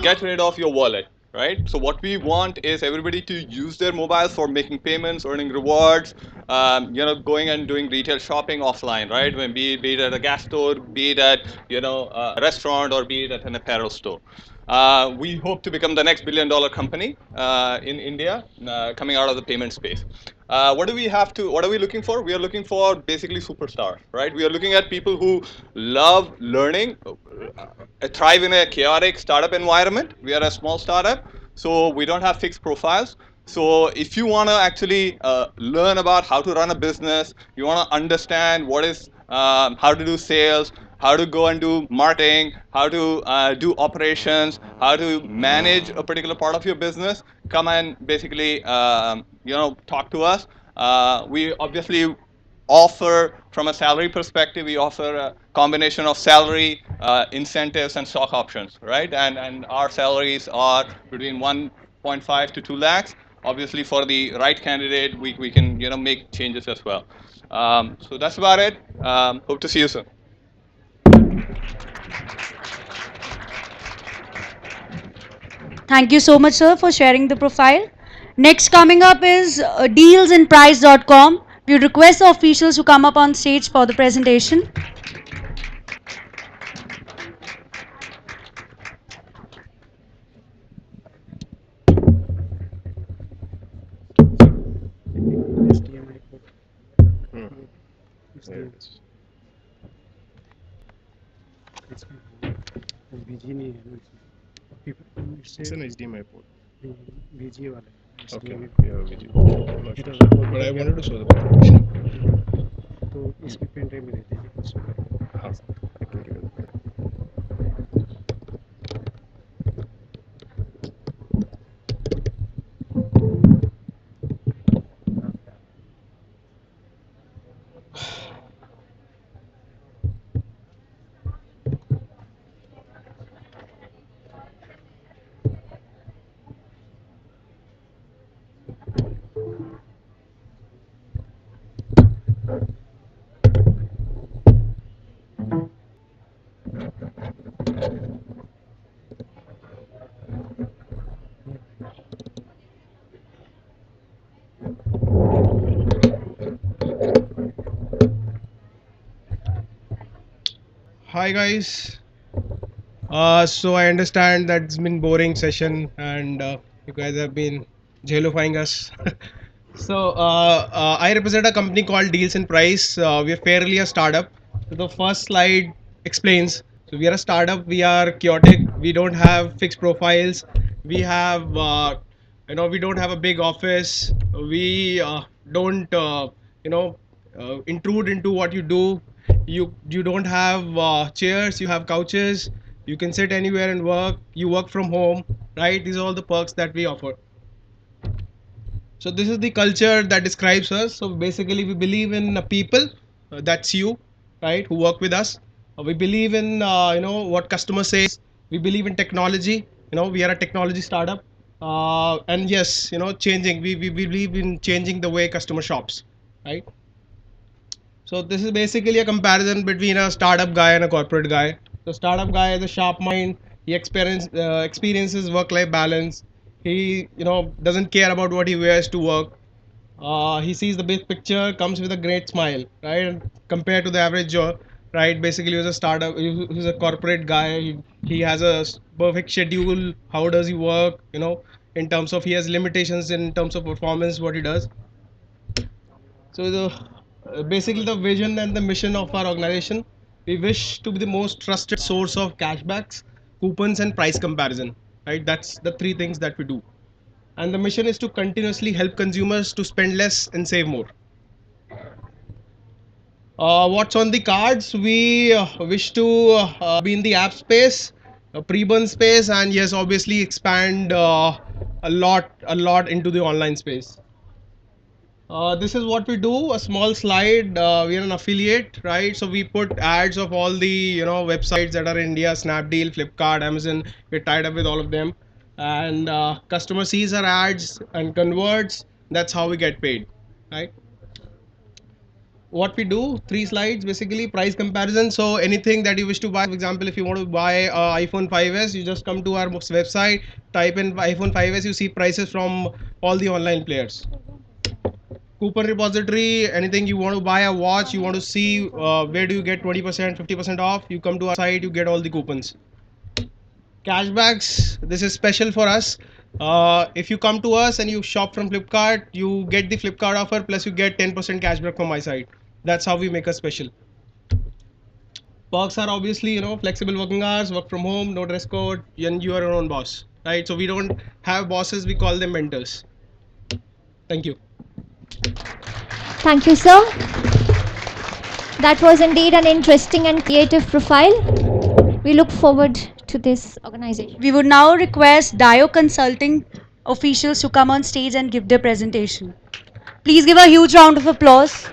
get rid of your wallet, right? So what we want is everybody to use their mobiles for making payments, earning rewards, going and doing retail shopping offline, right? When be it at a gas store, be it at a restaurant, or be it at an apparel store. We hope to become the next billion-dollar company in India, coming out of the payment space. What are we looking for? We are looking for basically superstars, right? We are looking at people who love learning, thrive in a chaotic startup environment. We are a small startup, so we don't have fixed profiles. So if you want to actually learn about how to run a business, you want to understand what is how to do sales, how to go and do marketing, how to do operations, how to manage a particular part of your business, come and basically talk to us. We obviously offer, from a salary perspective, we offer a combination of salary, incentives, and stock options, right? And our salaries are between 1.5 to 2 lakhs. Obviously, for the right candidate, we can make changes as well. So that's about it. Hope to see you soon. Thank you so much, sir, for sharing the profile. Next coming up is dealsinprice.com. We request the officials to come up on stage for the presentation. It's an HDMI port. VGA wala. Okay. Yeah, VGA. But I wanted to show the presentation. तो इसकी pen drive में देते हैं. हाँ. I can give it. Hi guys. So I understand that's been boring session and you guys have been jailifying us. So I represent a company called Deals in Price. We are fairly a startup. So the first slide explains. So we are a startup. We are chaotic. We don't have fixed profiles. We have, we don't have a big office. We don't, intrude into what you do. You don't have chairs. You have couches. You can sit anywhere and work. You work from home, right? These are all the perks that we offer. So this is the culture that describes us. So basically, we believe in people. That's you, right? Who work with us. We believe in what customer says. We believe in technology. We are a technology startup. And yes, changing. We believe in changing the way customer shops, right? So this is basically a comparison between a startup guy and a corporate guy. The startup guy has a sharp mind. He experiences work-life balance. He doesn't care about what he wears to work. He sees the big picture, comes with a great smile, right? And compared to the average Joe, right? Basically, he's a startup, he's a corporate guy. He has a perfect schedule. How does he work? In terms of he has limitations in terms of performance, what he does. So basically the vision and the mission of our organization, we wish to be the most trusted source of cashbacks, coupons, and price comparison. Right? That's the three things that we do. And the mission is to continuously help consumers to spend less and save more. What's on the cards? We wish to be in the app space, pre-burn space, and yes, obviously expand a lot into the online space. This is what we do. A small slide. We are an affiliate, right? So we put ads of all the websites that are in India: Snapdeal, Flipkart, Amazon. We're tied up with all of them, and customer sees our ads and converts. That's how we get paid, right? What we do, 3 slides, basically price comparison. So anything that you wish to buy, for example, if you want to buy iPhone 5s, you just come to our website, type in iPhone 5s, you see prices from all the online players. Coupon repository, anything you want to buy a watch, you want to see where do you get 20%, 50% off, you come to our site, you get all the coupons. Cashbacks, this is special for us. If you come to us and you shop from Flipkart, you get the Flipkart offer plus you get 10% cashback from my site. That's how we make us special. Perks are obviously, flexible working hours, work from home, no dress code, and you are your own boss, right? So we don't have bosses, we call them mentors. Thank you. Thank you, sir. That was indeed an interesting and creative profile. We look forward to this organization. We would now request Dio Consulting officials to come on stage and give their presentation. Please give a huge round of applause.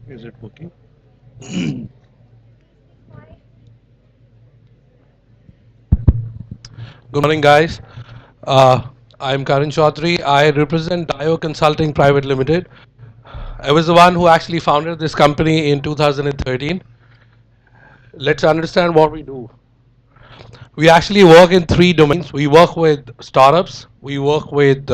Is it working? Good morning, guys. I'm Karan Chaudhary. I represent Dio Consulting Private Limited. I was the one who actually founded this company in 2013. Let's understand what we do. We actually work in 3 domains. We work with startups, we work with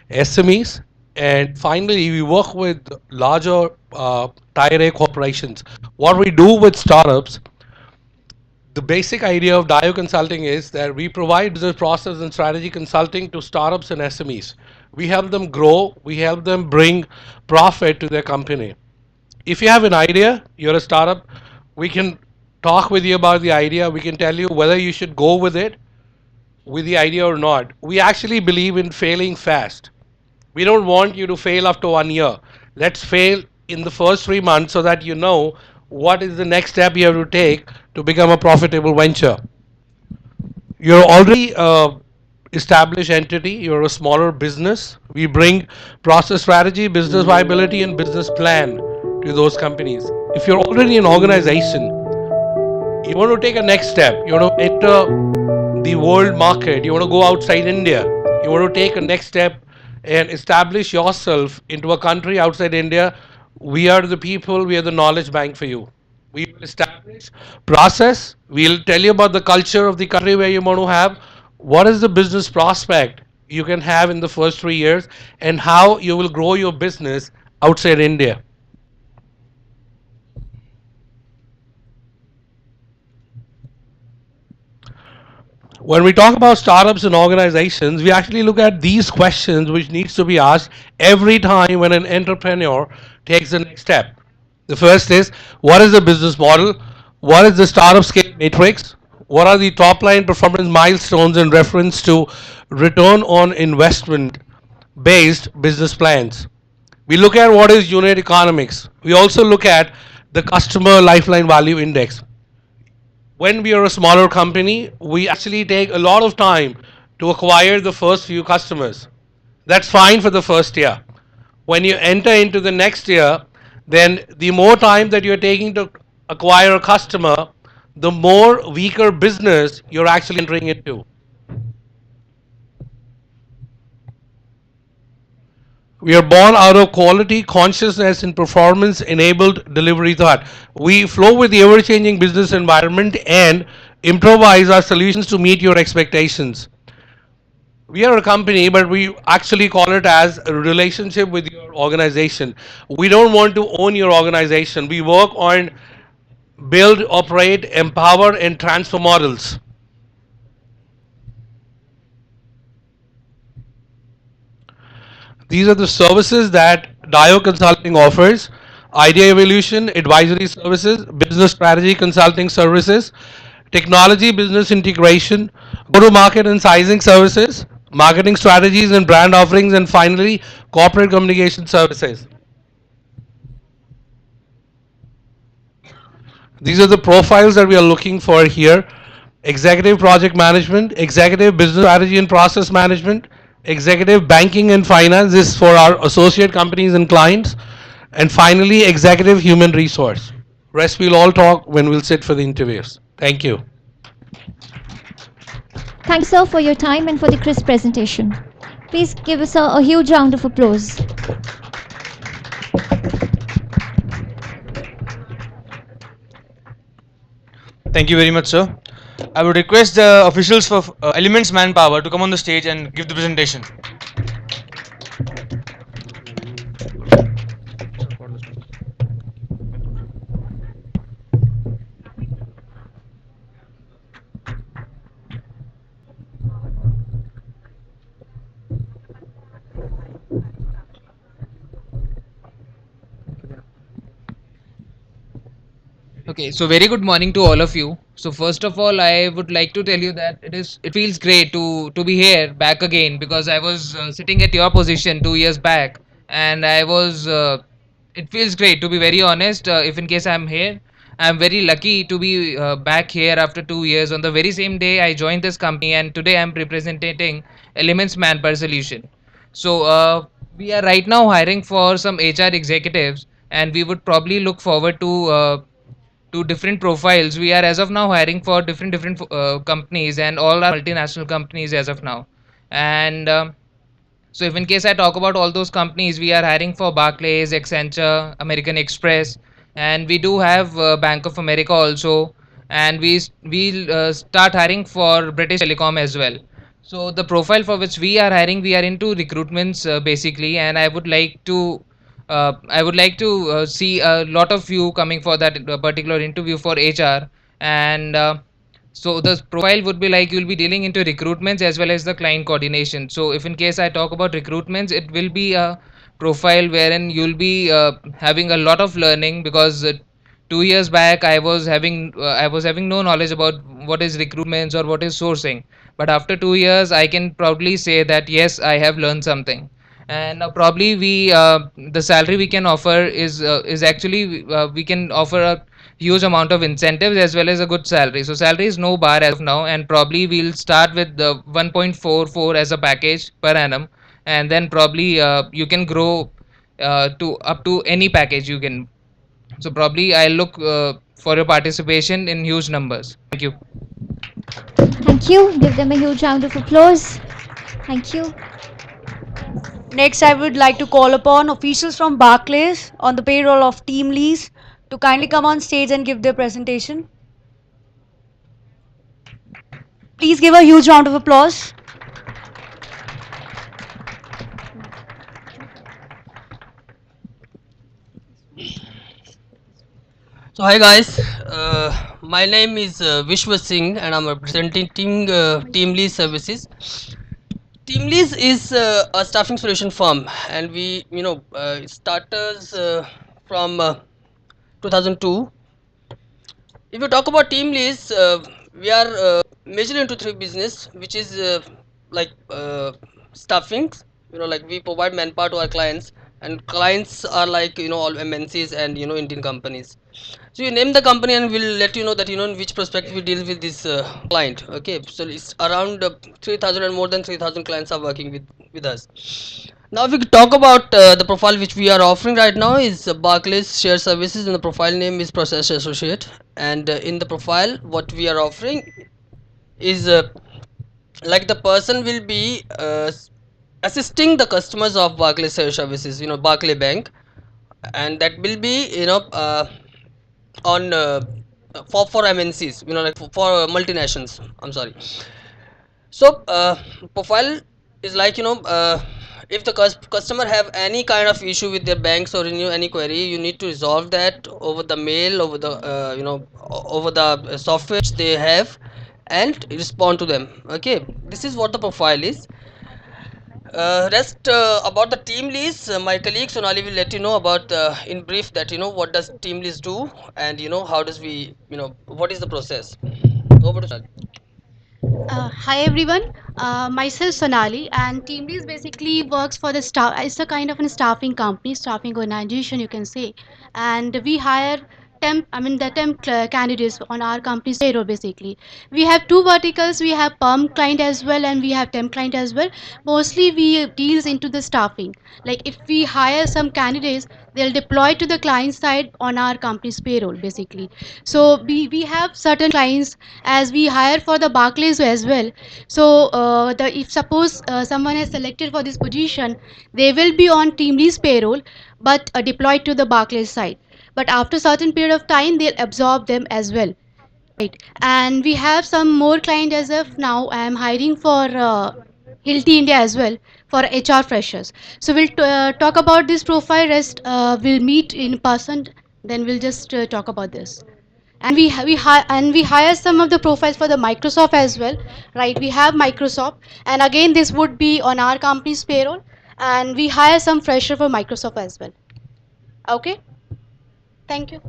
SMEs, and finally we work with larger Tier A corporations. What we do with startups, the basic idea of Dio Consulting is that we provide business process and strategy consulting to startups and SMEs. We help them grow, we help them bring profit to their company. If you have an idea, you're a startup, we can talk with you about the idea, we can tell you whether you should go with it with the idea or not, we actually believe in failing fast. We don't want you to fail after 1 year. Let's fail in the first 3 months so that you know what is the next step you have to take to become a profitable venture. You're already a established entity, you're a smaller business. We bring process strategy, business viability, and business plan to those companies. If you're already an organization, you want to take a next step, you want to enter the world market, you want to go outside India, you want to take a next step and establish yourself into a country outside India, we are the people, we are the knowledge bank for you. We will establish process, we'll tell you about the culture of the country where you want to have, what is the business prospect you can have in the first 3 years, and how you will grow your business outside India. When we talk about startups and organizations, we actually look at these questions which needs to be asked every time when an entrepreneur takes the next step. The first is, what is the business model? What is the startup scale matrix? What are the top line performance milestones in reference to return on investment based business plans? We look at what is unit economics. We also look at the customer lifetime value index. When we are a smaller company, we actually take a lot of time to acquire the first few customers. That's fine for the first year. When you enter into the next year, then the more time that you're taking to acquire a customer, the more weaker business you're actually entering into. We are born out of quality, consciousness, and performance-enabled delivery thought. We flow with the ever-changing business environment and improvise our solutions to meet your expectations. We are a company, but we actually call it as a relationship with your organization. We don't want to own your organization. We work on build, operate, empower, and transfer models. These are the services that Dio Consulting offers: idea evolution, advisory services, business strategy consulting services, technology business integration, go-to-market and sizing services, marketing strategies and brand offerings, and finally, corporate communication services. These are the profiles that we are looking for here: executive project management, executive business strategy and process management, executive banking and finance is for our associate companies and clients, and finally executive human resource. Rest we'll all talk when we'll sit for the interviews. Thank you. Thanks, sir, for your time and for the crisp presentation. Please give us a huge round of applause. Thank you very much, sir. I would request the officials for Elements Manpower to come on the stage and give the presentation. Okay, so very good morning to all of you. So first of all, I would like to tell you that it feels great to be here back again, because I was sitting at your position 2 years back, and I was it feels great, to be very honest. If in case I'm here, I'm very lucky to be back here after 2 years. On the very same day I joined this company, and today I'm representing Elements Manpower Solution. So we are right now hiring for some HR executives, and we would probably look forward to different profiles. We are as of now hiring for different companies, and all are multinational companies as of now. And so if in case I talk about all those companies, we are hiring for Barclays, Accenture, American Express, and we do have Bank of America also, and we'll start hiring for British Telecom as well. So the profile for which we are hiring, we are into recruitments basically, and I would like to see a lot of you coming for that particular interview for HR. And so the profile would be like, you'll be dealing into recruitments as well as the client coordination. So if in case I talk about recruitments, it will be a profile wherein you'll be having a lot of learning, because 2 years back I was having no knowledge about what is recruitment or what is sourcing. But after 2 years, I can proudly say that yes, I have learned something. And probably the salary we can offer is actually we can offer a huge amount of incentives as well as a good salary. So salary is no bar as of now, and probably we'll start with the 1.44 as a package per annum, and then probably you can grow to up to any package you can. So probably I look for your participation in huge numbers. Thank you. Thank you. Give them a huge round of applause. Thank you. Next, I would like to call upon officials from Barclays on the payroll of Team Lease to kindly come on stage and give their presentation. Please give a huge round of applause. So hi guys, my name is Vishwa Singh and I'm representing Team Lease Services. Team Lease is a staffing solution firm, and we starters from 2002. If you talk about Team Lease, we are majorly into three business, which is like staffing. Like we provide manpower to our clients, and clients are like all MNCs and Indian companies. So you name the company and we'll let you know that in which perspective we deal with this client. Okay, so it's around 3,000 and more than 3,000 clients are working with us. Now if we talk about the profile which we are offering right now is Barclays Share Services, and the profile name is Process Associate. And in the profile what we are offering is like the person will be assisting the customers of Barclays Share Services, Barclay Bank, and that will be on for MNCs, like for multinationals. I'm sorry. So profile is like if the customer have any kind of issue with their banks or any query, you need to resolve that over the mail, over the over the software which they have, and respond to them. Okay, this is what the profile is. Rest about the Team Lease, my colleague Sonali will let you know about in brief that what does Team Lease do, and how does we what is the process. Over to Sonali. Hi everyone, myself Sonali, and TeamLease basically works for the staff. It's a kind of a staffing company, staffing organization you can say, and we hire the temp candidates on our company's payroll basically. We have two verticals. We have perm client as well, and we have temp client as well. Mostly we deals into the staffing. Like if we hire some candidates, they'll deploy to the client side on our company's payroll basically. So we have certain clients as we hire for the Barclays as well. So if suppose someone is selected for this position, they will be on TeamLease payroll but deployed to the Barclays side. But after certain period of time, they'll absorb them as well. Right. And we have some more client as of now. I am hiring for Hilti India as well for HR freshers. So we'll talk about this profile. Rest we'll meet in person. Then we'll just talk about this. And we hire some of the profiles for the Microsoft as well. Right. We have Microsoft, and again this would be on our company's payroll. And we hire some fresher for Microsoft as well. Okay. Thank you.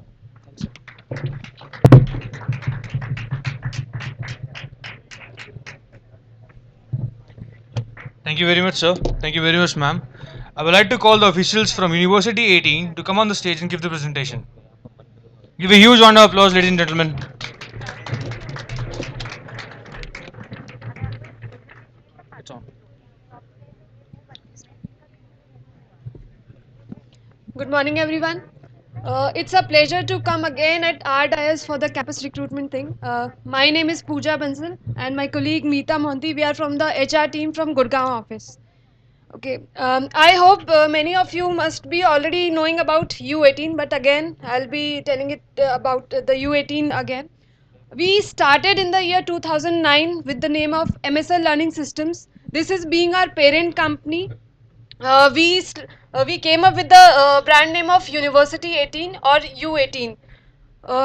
Thank you very much, sir. Thank you very much, ma'am. I would like to call the officials from University 18 to come on the stage and give the presentation. Give a huge round of applause, ladies and gentlemen. It's on. Good morning, everyone. It's a pleasure to come again at RDIS for the campus recruitment thing. My name is Pooja Bansal and my colleague Meeta Monti. We are from the HR team from Gurgaon office. Okay, I hope many of you must be already knowing about U18, but again, I'll be telling it about the U18 again. We started in the year 2009 with the name of MSL Learning Systems. This is being our parent company. We came up with the brand name of University 18 or U18.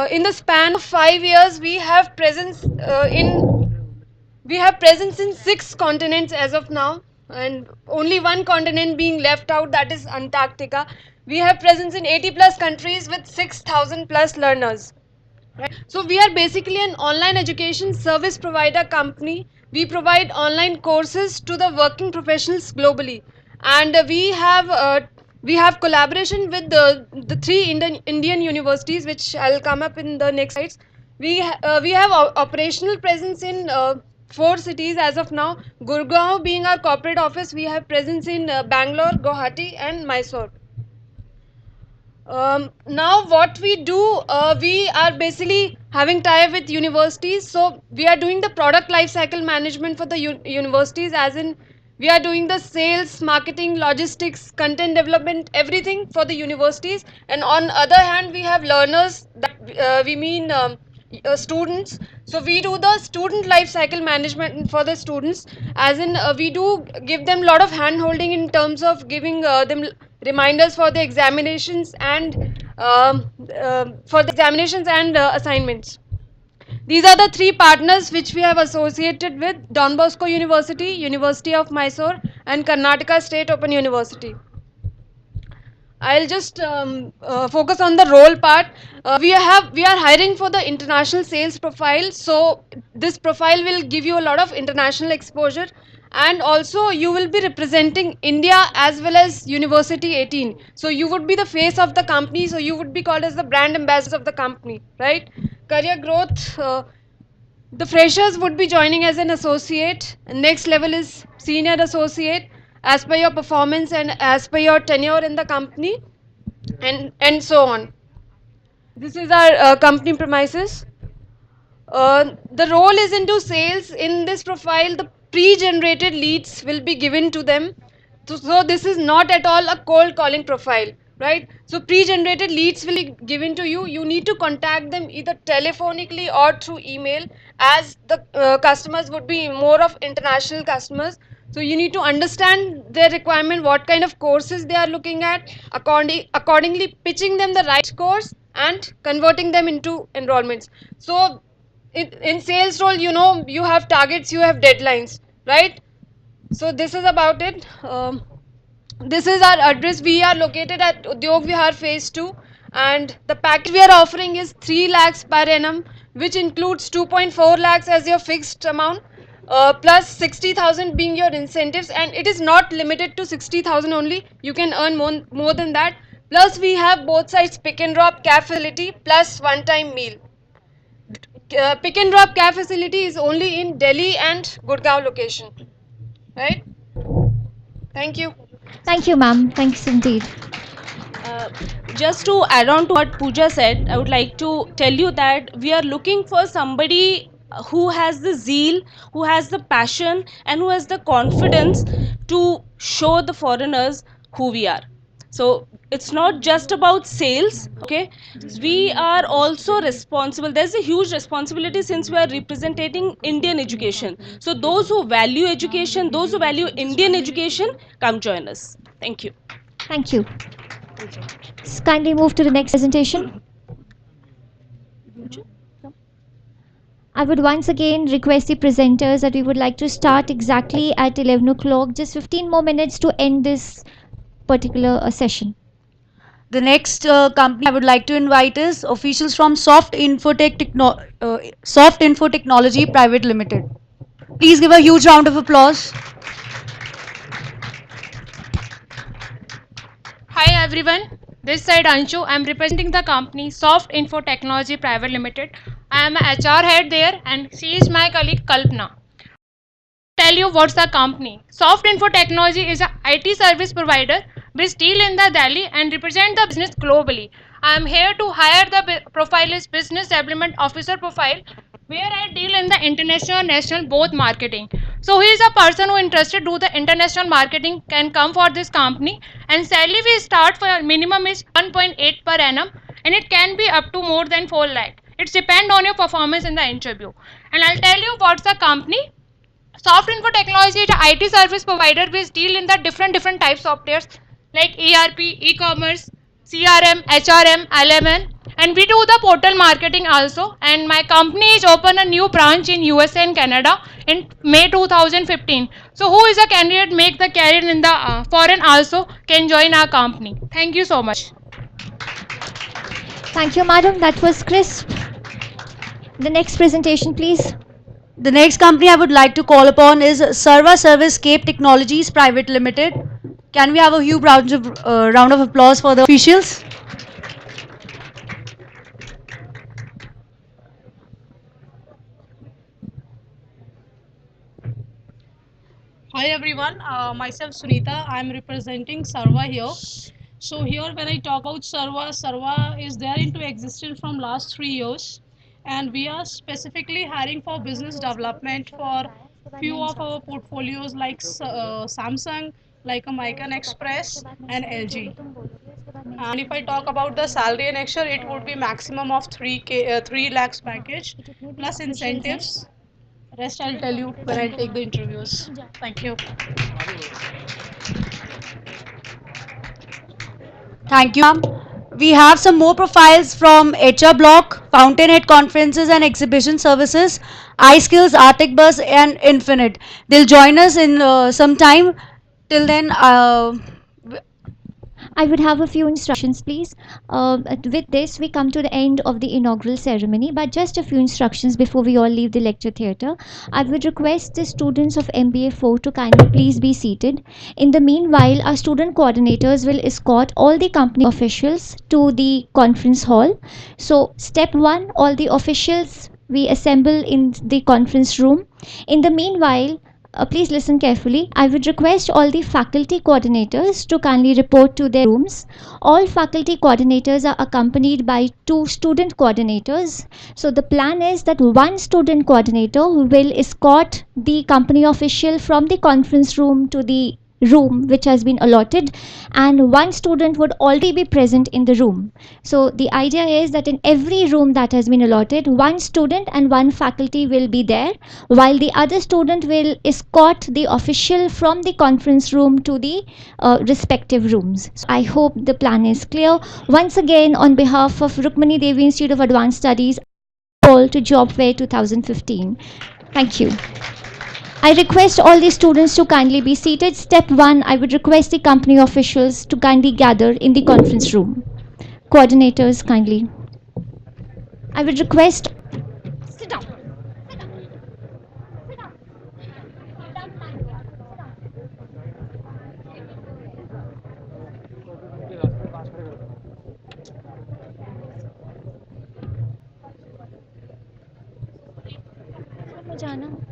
In the span of 5 years, we have presence in 6 continents as of now. and only one continent being left out, that is Antarctica. We have presence in 80 plus countries with 6,000 plus learners. Right? So we are basically an online education service provider company. We provide online courses to the working professionals globally, and we have collaboration with the three Indian universities, which I'll come up in the next slides. We have operational presence in 4 cities as of now. Gurgaon being our corporate office, we have presence in Bangalore, Guwahati, and Mysore. Now what we do, we are basically having tie-up with universities, so we are doing the product lifecycle management for the universities, as in we are doing the sales, marketing, logistics, content development, everything for the universities. And on other hand, we have learners, that we mean students. So we do the student life cycle management for the students, as in we do give them a lot of hand holding in terms of giving them reminders for the examinations and assignments. These are the 3 partners which we have associated with: Don Bosco University, University of Mysore, and Karnataka State Open University. I'll just focus on the role part. We are hiring for the international sales profile, so this profile will give you a lot of international exposure, and also you will be representing India as well as University 18. So you would be the face of the company, so you would be called as the brand ambassador of the company, right? Career growth, the freshers would be joining as an associate. Next level is senior associate, as per your performance and as per your tenure in the company, and so on. This is our company premises. The role is into sales. In this profile, the pre-generated leads will be given to them. So this is not at all a cold calling profile, right? So pre-generated leads will be given to you. You need to contact them either telephonically or through email, as the customers would be more of international customers. So you need to understand their requirement, what kind of courses they are looking at, accordingly pitching them the right course and converting them into enrollments. So in sales role, you know, you have targets, you have deadlines, right? So this is about it. This is our address. We are located at Udyog Vihar phase 2, and the package we are offering is 3 lakhs per annum, which includes 2.4 lakhs as your fixed amount, plus 60,000 being your incentives, and it is not limited to 60,000 only. You can earn more than that. Plus we have both sides pick and drop cab facility plus one-time meal. Pick and drop cab facility is only in Delhi and Gurgaon location, right? Thank you. Thank you, ma'am. Thanks indeed. Just to add on to what Pooja said, I would like to tell you that we are looking for somebody who has the zeal, who has the passion, and who has the confidence to show the foreigners who we are. So it's not just about sales, okay? We are also responsible. There's a huge responsibility since we are representing Indian education. So those who value education, those who value Indian education, come join us. Thank you. Thank you. Kindly move to the next presentation. I would once again request the presenters that we would like to start exactly at 11 o'clock, just 15 more minutes to end this particular session. The next company I would like to invite is officials from Soft Info Technology Private Limited. Please give a huge round of applause. Hi everyone, this side Anshu. I am representing the company Soft Info Technology Private Limited. I am a HR head there, and she is my colleague Kalpana. Tell you what's the company. Soft Info Technology is a IT service provider which deal in the Delhi and represent the business globally. I am here to hire the profile is Business Development Officer profile, where I deal in the international, national, both marketing. So he is a person who interested to do the international marketing can come for this company, and salary we start for minimum is 1.8 per annum, and it can be up to more than 4 lakh. It depends on your performance in the interview. And I'll tell you what's the company. Soft Info Technology is an IT service provider which deal in the different types of softwares like ERP, e-commerce, CRM, HRM, LMN, And we do the portal marketing also. And my company is open a new branch in USA and Canada in May 2015. So who is a candidate make the career in the foreign also can join our company. Thank you so much. Thank you, madam. That was crisp. The next presentation, please. The next company I would like to call upon is Serva Service Cape Technologies Private Limited. Can we have a huge round of applause for the officials? Hi everyone, myself Sunita. I'm representing Serva here. So here when I talk about Serva is there into existence from last 3 years, and we are specifically hiring for business development for few of our portfolios like Samsung, like a Micron Express and LG. And if I talk about the salary and extra, it would be maximum of 3 lakhs package plus incentives. Rest I'll tell you when I take the interviews. Thank you. Thank you, ma'am. We have some more profiles from HR Block, Fountainhead Conferences and Exhibition Services, iSkills, Arctic Bus, and Infinite. They'll join us in some time. Till then, I would have a few instructions, please. With this, we come to the end of the inaugural ceremony, but just a few instructions before we all leave the lecture theatre. I would request the students of MBA 4 to kindly please be seated. In the meanwhile, our student coordinators will escort all the company officials to the conference hall. So, step 1, all the officials we assemble in the conference room. In the meanwhile, please listen carefully. I would request all the faculty coordinators to kindly report to their rooms. All faculty coordinators are accompanied by 2 student coordinators. So the plan is that one student coordinator will escort the company official from the conference room to the room which has been allotted, and one student would already be present in the room. So the idea is that in every room that has been allotted, one student and one faculty will be there, while the other student will escort the official from the conference room to the respective rooms. So I hope the plan is clear. Once again, on behalf of Rukmani Devi Institute of Advanced Studies, call to Job Fair 2015. Thank you. I request all the students to kindly be seated. Step 1, I would request the company officials to kindly gather in the conference room. Coordinators, kindly. I would request... Sit down. जाना